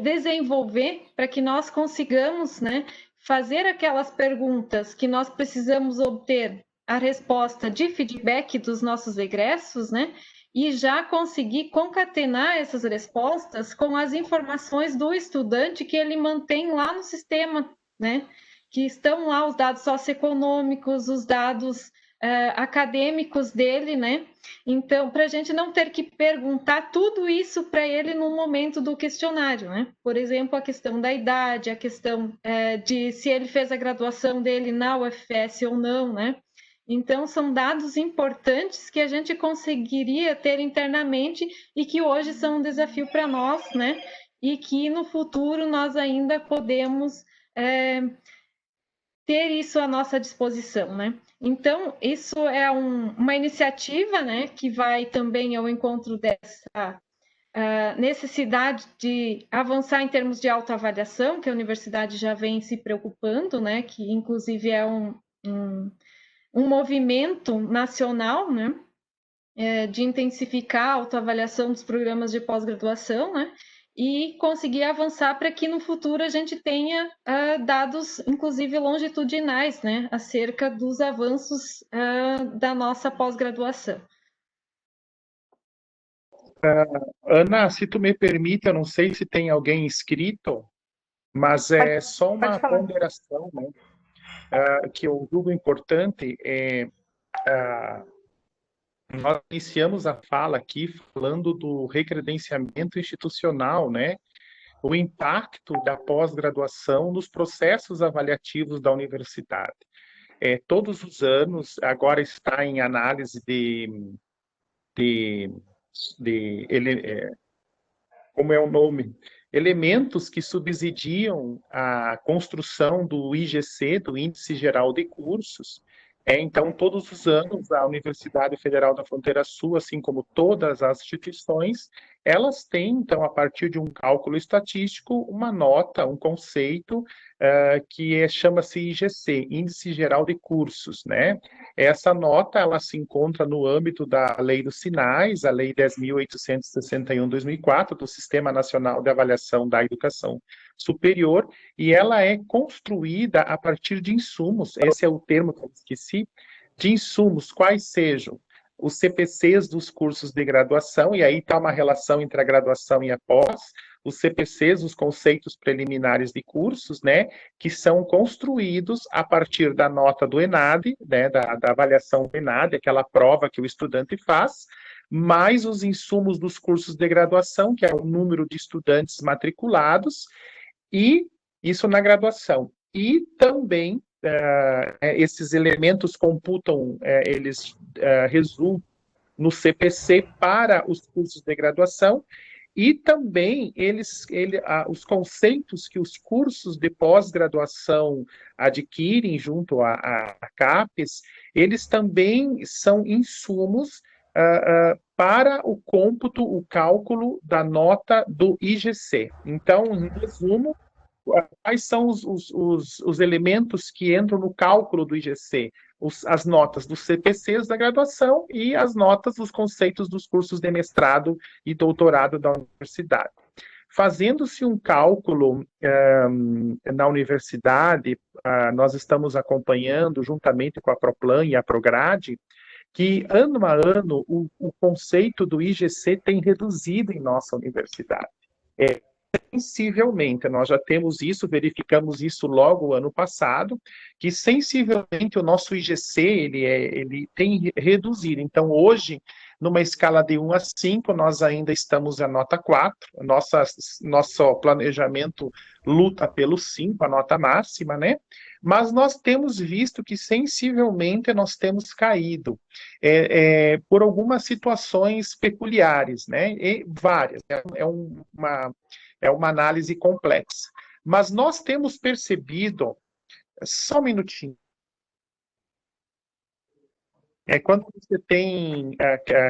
desenvolver para que nós consigamos, né, fazer aquelas perguntas que nós precisamos obter a resposta de feedback dos nossos egressos, né? E já conseguir concatenar essas respostas com as informações do estudante que ele mantém lá no sistema, né? Que estão lá os dados socioeconômicos, os dados acadêmicos dele, né? Então, para a gente não ter que perguntar tudo isso para ele no momento do questionário, né? Por exemplo, a questão da idade, a questão de se ele fez a graduação dele na UFS ou não, né? Então, são dados importantes que a gente conseguiria ter internamente e que hoje são um desafio para nós, né? E que no futuro nós ainda podemos ter isso à nossa disposição, né? Então, isso é uma iniciativa, né, que vai também ao encontro dessa necessidade de avançar em termos de autoavaliação, que a universidade já vem se preocupando, né, que inclusive é um movimento nacional, né, de intensificar a autoavaliação dos programas de pós-graduação, né, e conseguir avançar para que no futuro a gente tenha dados, inclusive longitudinais, né, acerca dos avanços da nossa pós-graduação. Ana, se tu me permite, eu não sei se tem alguém inscrito, mas é só uma ponderação, né, que eu julgo importante. Nós iniciamos a fala aqui falando do recredenciamento institucional, né? O impacto da pós-graduação nos processos avaliativos da universidade. Todos os anos, agora está em análise como é o nome? Elementos que subsidiam a construção do IGC, do Índice Geral de Cursos. Então, todos os anos, a Universidade Federal da Fronteira Sul, assim como todas as instituições, elas têm, então, a partir de um cálculo estatístico, uma nota, um conceito que chama-se IGC, Índice Geral de Cursos, né? Essa nota, ela se encontra no âmbito da Lei dos Sinais, a Lei 10.861/2004, do Sistema Nacional de Avaliação da Educação Superior, e ela é construída a partir de insumos, esse é o termo que eu esqueci, de insumos, quais sejam os CPCs dos cursos de graduação, e aí está uma relação entre a graduação e a pós, os CPCs, os conceitos preliminares de cursos, né, que são construídos a partir da nota do ENADE, né, da avaliação do ENADE, aquela prova que o estudante faz, mais os insumos dos cursos de graduação, que é o número de estudantes matriculados, e isso na graduação. E também esses elementos computam, eles resultam no CPC para os cursos de graduação, e também os conceitos que os cursos de pós-graduação adquirem junto à CAPES, eles também são insumos para o cômputo, o cálculo da nota do IGC. Então, em resumo, quais são os elementos que entram no cálculo do IGC? As notas dos CPCs da graduação e as notas dos conceitos dos cursos de mestrado e doutorado da universidade. Fazendo-se um cálculo na universidade, nós estamos acompanhando, juntamente com a Proplan e a Prograde, que ano a ano o conceito do IGC tem reduzido em nossa universidade. Sensivelmente, nós já temos isso, verificamos isso logo ano passado, que sensivelmente o nosso IGC ele tem reduzido. Então, hoje, numa escala de 1 a 5, nós ainda estamos a nota 4, nosso planejamento luta pelo 5, a nota máxima, né? Mas nós temos visto que sensivelmente nós temos caído por algumas situações peculiares, né? E várias. É uma análise complexa. Mas nós temos percebido, só um minutinho, quando você tem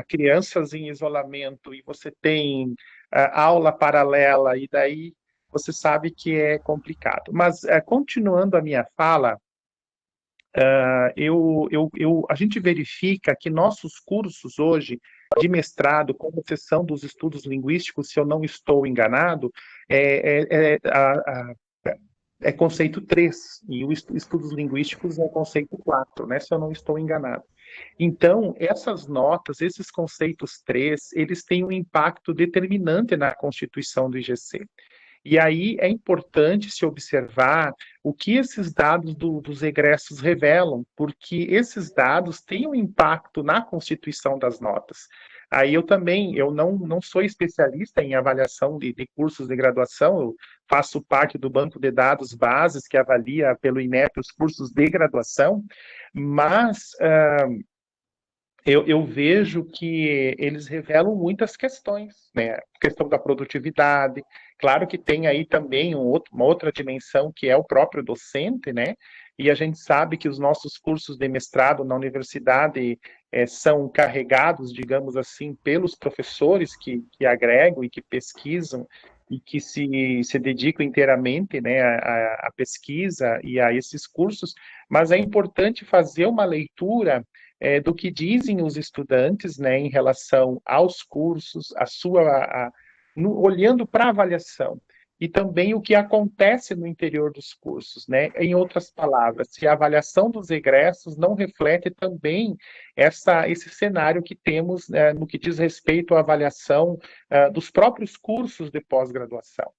crianças em isolamento e você tem aula paralela, e daí você sabe que é complicado. Mas, continuando a minha fala, a gente verifica que nossos cursos hoje de mestrado, com exceção dos estudos linguísticos, se eu não estou enganado, é conceito 3, e os estudos linguísticos é conceito 4, né, se eu não estou enganado. Então, essas notas, esses conceitos 3, eles têm um impacto determinante na constituição do IGC. E aí é importante se observar o que esses dados dos egressos revelam, porque esses dados têm um impacto na constituição das notas. Aí eu não sou especialista em avaliação de cursos de graduação, eu faço parte do banco de dados bases que avalia pelo INEP os cursos de graduação, mas eu vejo que eles revelam muitas questões, né? A questão da produtividade, claro que tem aí também uma outra dimensão que é o próprio docente, né? E a gente sabe que os nossos cursos de mestrado na universidade são carregados, digamos assim, pelos professores que agregam e que pesquisam e que se dedicam inteiramente, né, à pesquisa e a esses cursos, mas é importante fazer uma leitura do que dizem os estudantes, né, em relação aos cursos, olhando para a avaliação, e também o que acontece no interior dos cursos, né? Em outras palavras, se a avaliação dos egressos não reflete também esse cenário que temos no que diz respeito à avaliação dos próprios cursos de pós-graduação.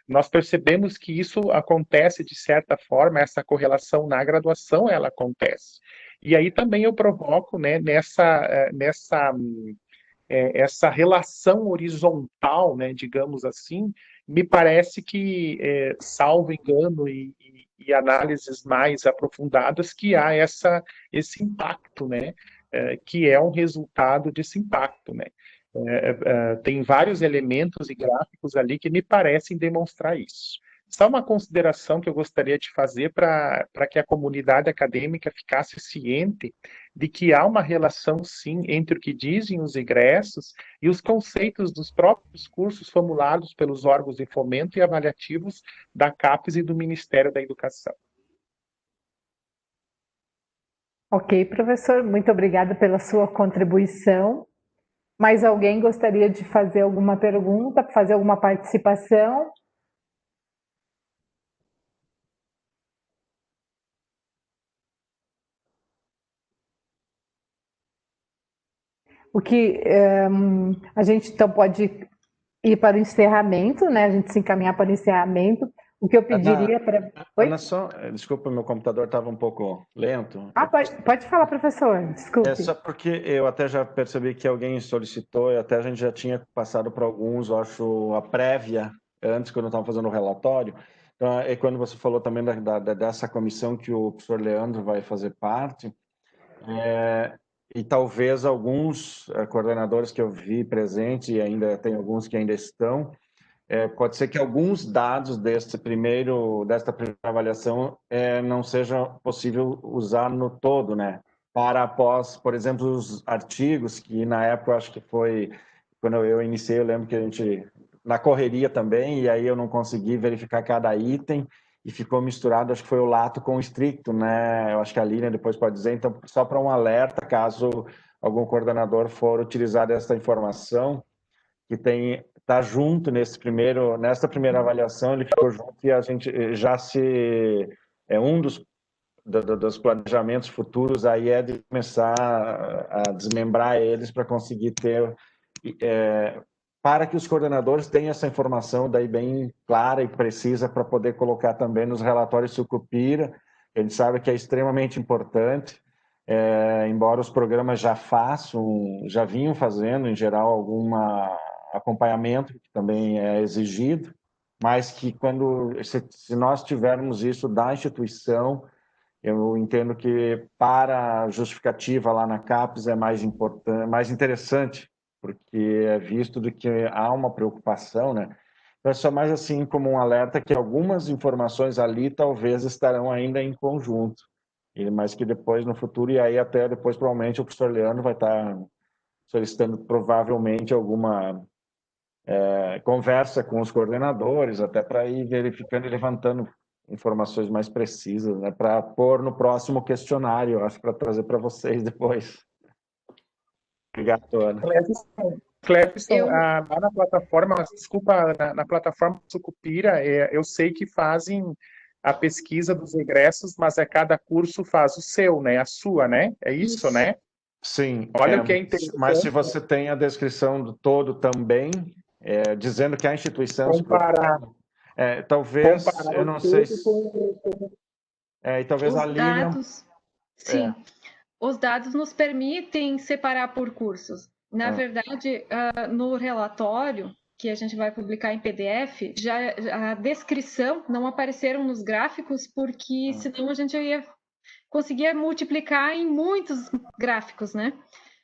Nós percebemos que isso acontece de certa forma, essa correlação na graduação, ela acontece. E aí também eu provoco, né, essa relação horizontal, né, digamos assim, me parece que, salvo engano e análises mais aprofundadas, que há esse impacto, né, que é um resultado desse impacto, né. Tem vários elementos e gráficos ali que me parecem demonstrar isso. Só uma consideração que eu gostaria de fazer para que a comunidade acadêmica ficasse ciente de que há uma relação, sim, entre o que dizem os egressos e os conceitos dos próprios cursos formulados pelos órgãos de fomento e avaliativos da CAPES e do Ministério da Educação. Ok, professor, muito obrigada pela sua contribuição. Mais alguém gostaria de fazer alguma pergunta, fazer alguma participação? O que a gente então pode ir para o encerramento, né? A gente se encaminhar para o encerramento. O que eu pediria para... Ana, só, desculpa, meu computador estava um pouco lento. Pode falar, professor, desculpe. É só porque eu até já percebi que alguém solicitou, e até a gente já tinha passado para alguns, eu acho, a prévia, antes, quando eu estava fazendo o relatório. Então, e quando você falou também dessa comissão que o professor Leandro vai fazer parte, e talvez alguns coordenadores que eu vi presente, e ainda tem alguns que ainda estão, pode ser que alguns dados desta primeira avaliação não seja possível usar no todo, né? Para após, por exemplo, os artigos, que na época, acho que foi, quando eu iniciei, eu lembro que a gente na correria também, e aí eu não consegui verificar cada item, e ficou misturado, acho que foi o lato com o estricto, né? Eu acho que a Lilian depois pode dizer, então, só para um alerta, caso algum coordenador for utilizar essa informação, que está junto nessa primeira avaliação, ele ficou junto e a gente já um dos planejamentos futuros aí é de começar a desmembrar eles para conseguir ter, para que os coordenadores tenham essa informação daí bem clara e precisa para poder colocar também nos relatórios Sucupira. A gente sabe que é extremamente importante, embora os programas já vinham fazendo, em geral, algum acompanhamento, que também é exigido, mas que se nós tivermos isso da instituição, eu entendo que para a justificativa lá na CAPES é mais importante, mais interessante, porque é visto do que há uma preocupação, né? Então, é só mais assim como um alerta que algumas informações ali talvez estarão ainda em conjunto, mas que depois no futuro, e aí até depois provavelmente o professor Leandro vai estar solicitando provavelmente alguma conversa com os coordenadores, até para ir verificando e levantando informações mais precisas, né, para pôr no próximo questionário, acho, para trazer para vocês depois. Obrigado, Ana. Clefson, lá na plataforma, desculpa, na plataforma Sucupira, eu sei que fazem a pesquisa dos egressos, mas cada curso faz o seu, né? A sua, né? É isso, né? Sim. Olha o que é interessante. Mas se você tem a descrição do todo também, dizendo que a instituição... Comparar. Talvez, eu não sei se... e talvez os a Lilian... dados, sim. Os dados nos permitem separar por cursos. Na verdade, no relatório que a gente vai publicar em PDF, já a descrição não apareceram nos gráficos, porque senão a gente ia conseguir multiplicar em muitos gráficos, né?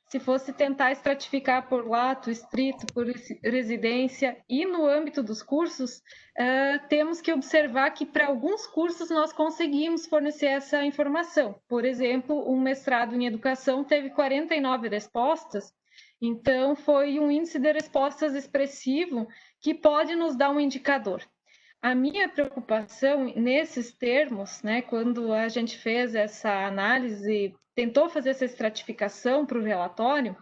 Se fosse tentar estratificar por lato, estrito, por residência e no âmbito dos cursos, temos que observar que para alguns cursos nós conseguimos fornecer essa informação. Por exemplo, um mestrado em educação teve 49 respostas, então foi um índice de respostas expressivo que pode nos dar um indicador. A minha preocupação nesses termos, né, quando a gente fez essa análise, tentou fazer essa estratificação para o relatório,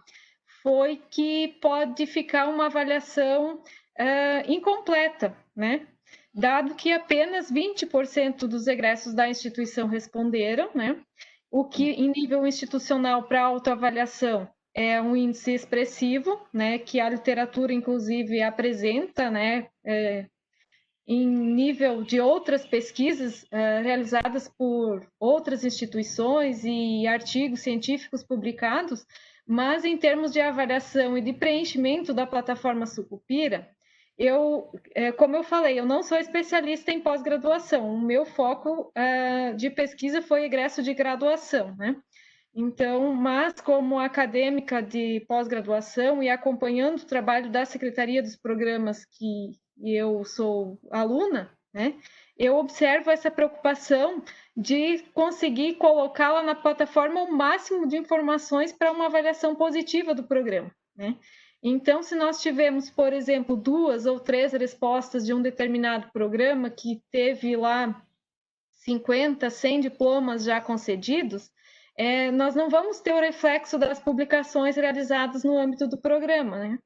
foi que pode ficar uma avaliação incompleta, né? Dado que apenas 20% dos egressos da instituição responderam, né? O que em nível institucional para autoavaliação é um índice expressivo, né? Que a literatura, inclusive, apresenta, né? Em nível de outras pesquisas realizadas por outras instituições e artigos científicos publicados, mas em termos de avaliação e de preenchimento da plataforma Sucupira, como eu falei, eu não sou especialista em pós-graduação, o meu foco de pesquisa foi egresso de graduação, né? Então, mas como acadêmica de pós-graduação e acompanhando o trabalho da Secretaria dos Programas que eu sou aluna, né, eu observo essa preocupação de conseguir colocá-la na plataforma o máximo de informações para uma avaliação positiva do programa, né? Então, se nós tivermos, por exemplo, 2 ou 3 respostas de um determinado programa que teve lá 50, 100 diplomas já concedidos, nós não vamos ter o reflexo das publicações realizadas no âmbito do programa, né?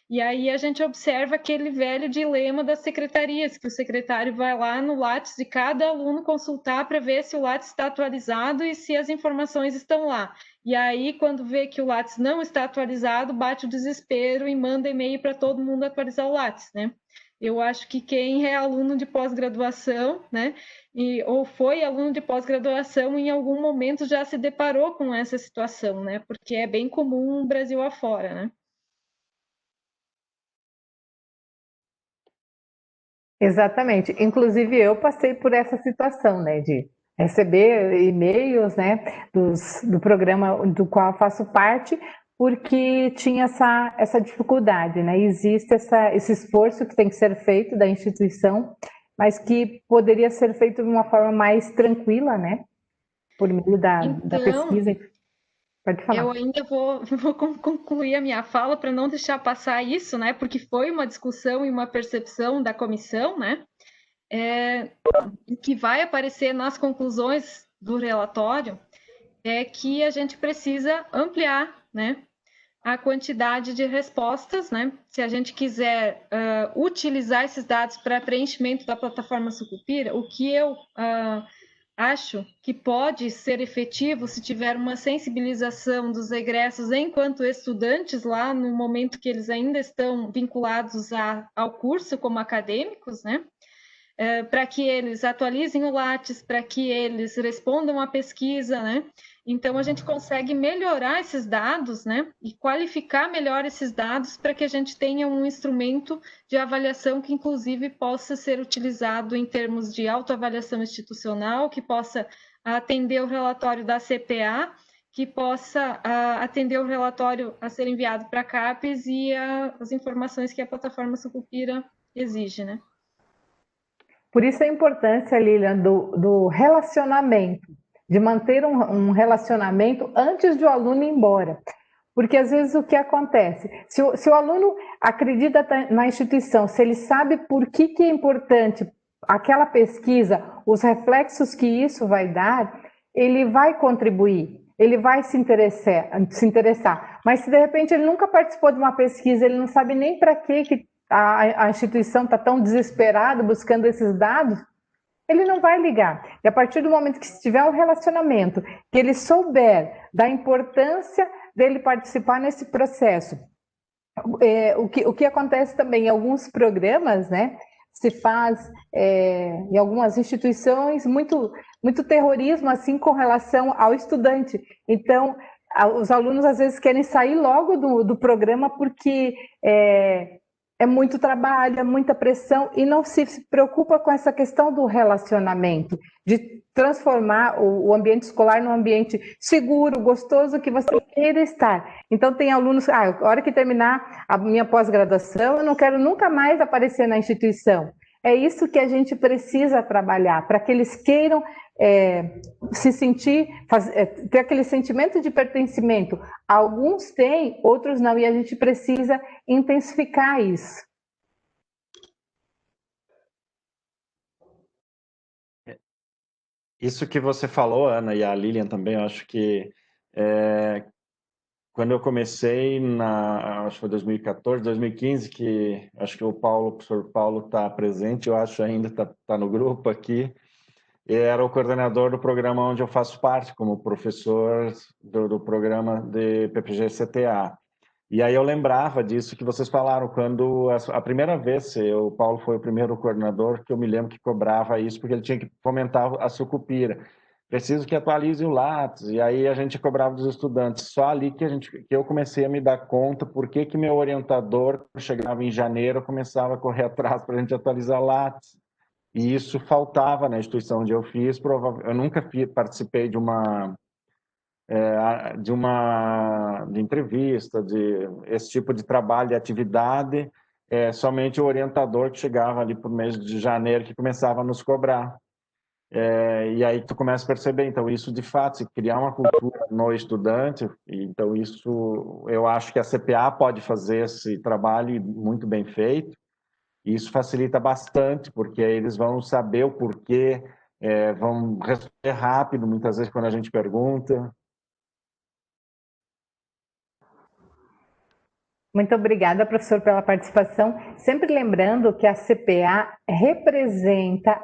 E aí a gente observa aquele velho dilema das secretarias, que o secretário vai lá no Lattes de cada aluno consultar para ver se o Lattes está atualizado e se as informações estão lá. E aí, quando vê que o Lattes não está atualizado, bate o desespero e manda e-mail para todo mundo atualizar o Lattes, né? Eu acho que quem é aluno de pós-graduação, né, ou foi aluno de pós-graduação, em algum momento já se deparou com essa situação, né? Porque é bem comum no Brasil afora, né? Exatamente. Inclusive, eu passei por essa situação, né, de receber e-mails, né, do programa do qual faço parte, porque tinha essa dificuldade, né? Existe esse esforço que tem que ser feito da instituição, mas que poderia ser feito de uma forma mais tranquila, né? Por meio da pesquisa. Pode falar. Eu ainda vou concluir a minha fala para não deixar passar isso, né? Porque foi uma discussão e uma percepção da comissão, né? Que vai aparecer nas conclusões do relatório, é que a gente precisa ampliar, né, a quantidade de respostas, né? Se a gente quiser utilizar esses dados para preenchimento da plataforma Sucupira, o que eu acho que pode ser efetivo se tiver uma sensibilização dos egressos enquanto estudantes lá no momento que eles ainda estão vinculados ao curso como acadêmicos, né? Para que eles atualizem o Lattes, para que eles respondam à pesquisa, né? Então, a gente consegue melhorar esses dados, né? E qualificar melhor esses dados para que a gente tenha um instrumento de avaliação que, inclusive, possa ser utilizado em termos de autoavaliação institucional, que possa atender o relatório da CPA, que possa atender o relatório a ser enviado para a CAPES e as informações que a plataforma Sucupira exige, né? Por isso a importância, Lilian, do relacionamento, de manter um relacionamento antes de o aluno ir embora. Porque às vezes o que acontece? Se o aluno acredita na instituição, se ele sabe por que é importante aquela pesquisa, os reflexos que isso vai dar, ele vai contribuir, ele vai se interessar. Mas se de repente ele nunca participou de uma pesquisa, ele não sabe nem para que a instituição está tão desesperada buscando esses dados, ele não vai ligar. E a partir do momento que tiver um relacionamento, que ele souber da importância dele participar nesse processo, o que acontece também em alguns programas, né, se faz em algumas instituições muito terrorismo assim com relação ao estudante. Então, os alunos às vezes querem sair logo do programa porque é muito trabalho, é muita pressão e não se preocupa com essa questão do relacionamento, de transformar o ambiente escolar num ambiente seguro, gostoso, que você queira estar. Então tem alunos, a hora que terminar a minha pós-graduação, eu não quero nunca mais aparecer na instituição. É isso que a gente precisa trabalhar, para que eles queiram se sentir, ter aquele sentimento de pertencimento. Alguns têm, outros não, e a gente precisa intensificar isso. Isso que você falou, Ana, e a Lilian também, eu acho que quando eu comecei, acho que foi 2014, 2015, que acho que o professor Paulo está presente, eu acho ainda está no grupo aqui, era o coordenador do programa onde eu faço parte, como professor do programa de PPG-CTA. E aí eu lembrava disso que vocês falaram, quando a primeira vez, o Paulo foi o primeiro coordenador que eu me lembro que cobrava isso, porque ele tinha que fomentar a Sucupira. Preciso que atualize o Lattes, e aí a gente cobrava dos estudantes. Só ali que eu comecei a me dar conta por que meu orientador, quando chegava em janeiro, começava a correr atrás para a gente atualizar Lattes. E isso faltava na instituição onde eu fiz. Eu nunca participei de entrevista, de esse tipo de trabalho, de atividade. Somente o orientador que chegava ali por mês de janeiro que começava a nos cobrar. E aí tu começa a perceber, então isso de fato, se criar uma cultura no estudante, então isso eu acho que a CPA pode fazer esse trabalho muito bem feito. E isso facilita bastante, porque eles vão saber o porquê, vão responder rápido, muitas vezes, quando a gente pergunta. Muito obrigada, professor, pela participação. Sempre lembrando que a CPA representa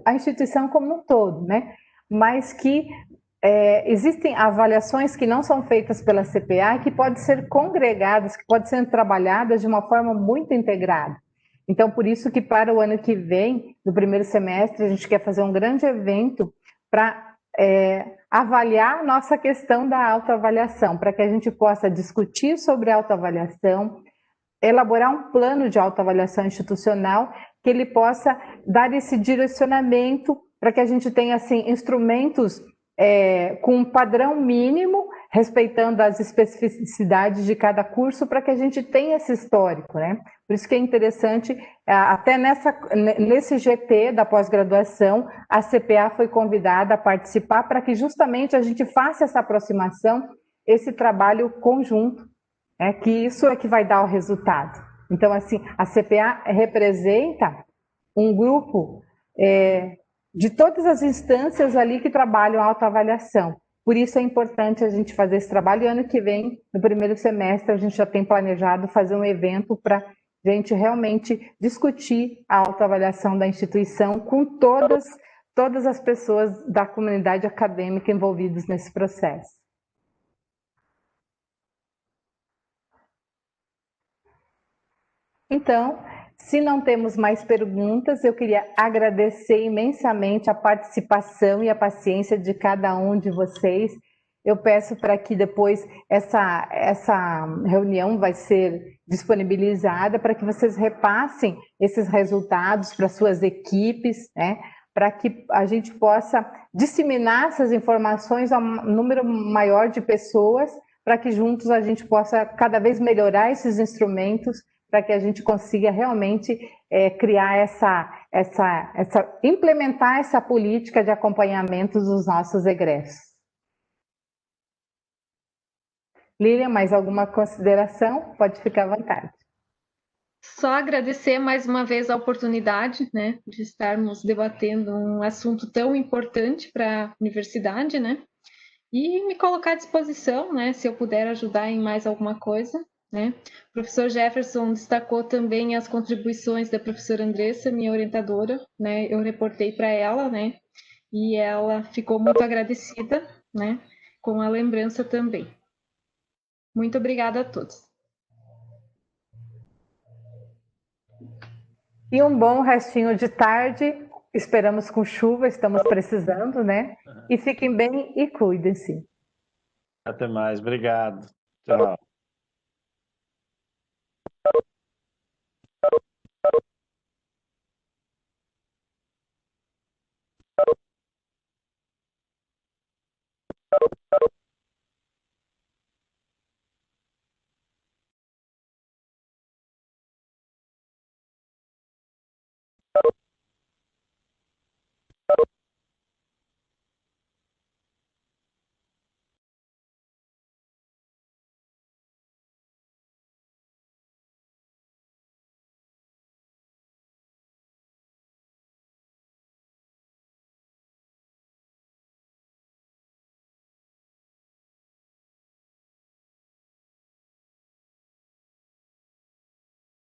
a instituição como um todo, né? Mas que existem avaliações que não são feitas pela CPA e que podem ser congregadas, que podem ser trabalhadas de uma forma muito integrada. Então, por isso que para o ano que vem, no primeiro semestre, a gente quer fazer um grande evento para avaliar nossa questão da autoavaliação, para que a gente possa discutir sobre autoavaliação, elaborar um plano de autoavaliação institucional, que ele possa dar esse direcionamento para que a gente tenha assim, instrumentos com um padrão mínimo, respeitando as especificidades de cada curso, para que a gente tenha esse histórico, né? Por isso que é interessante, até nesse GT da pós-graduação, a CPA foi convidada a participar para que justamente a gente faça essa aproximação esse trabalho conjunto, que isso é que vai dar o resultado. Então, assim, a CPA representa um grupo de todas as instâncias ali que trabalham a autoavaliação. Por isso é importante a gente fazer esse trabalho, e ano que vem, no primeiro semestre, a gente já tem planejado fazer um evento para a gente realmente discutir a autoavaliação da instituição com todas as pessoas da comunidade acadêmica envolvidas nesse processo. Então, se não temos mais perguntas, eu queria agradecer imensamente a participação e a paciência de cada um de vocês. Eu peço para que depois essa reunião vai ser disponibilizada para que vocês repassem esses resultados para suas equipes, né? Para que a gente possa disseminar essas informações a um número maior de pessoas, para que juntos a gente possa cada vez melhorar esses instrumentos, para que a gente consiga realmente criar implementar essa política de acompanhamento dos nossos egressos. Lilian, mais alguma consideração? Pode ficar à vontade. Só agradecer mais uma vez a oportunidade, né, de estarmos debatendo um assunto tão importante para a universidade, né, e me colocar à disposição, né, se eu puder ajudar em mais alguma coisa, né. O professor Jefferson destacou também as contribuições da professora Andressa, minha orientadora, né, eu reportei para ela, né, e ela ficou muito agradecida, né, com a lembrança também. Muito obrigada a todos. E um bom restinho de tarde, esperamos com chuva, estamos precisando, né? E fiquem bem e cuidem-se. Até mais, obrigado. Tchau.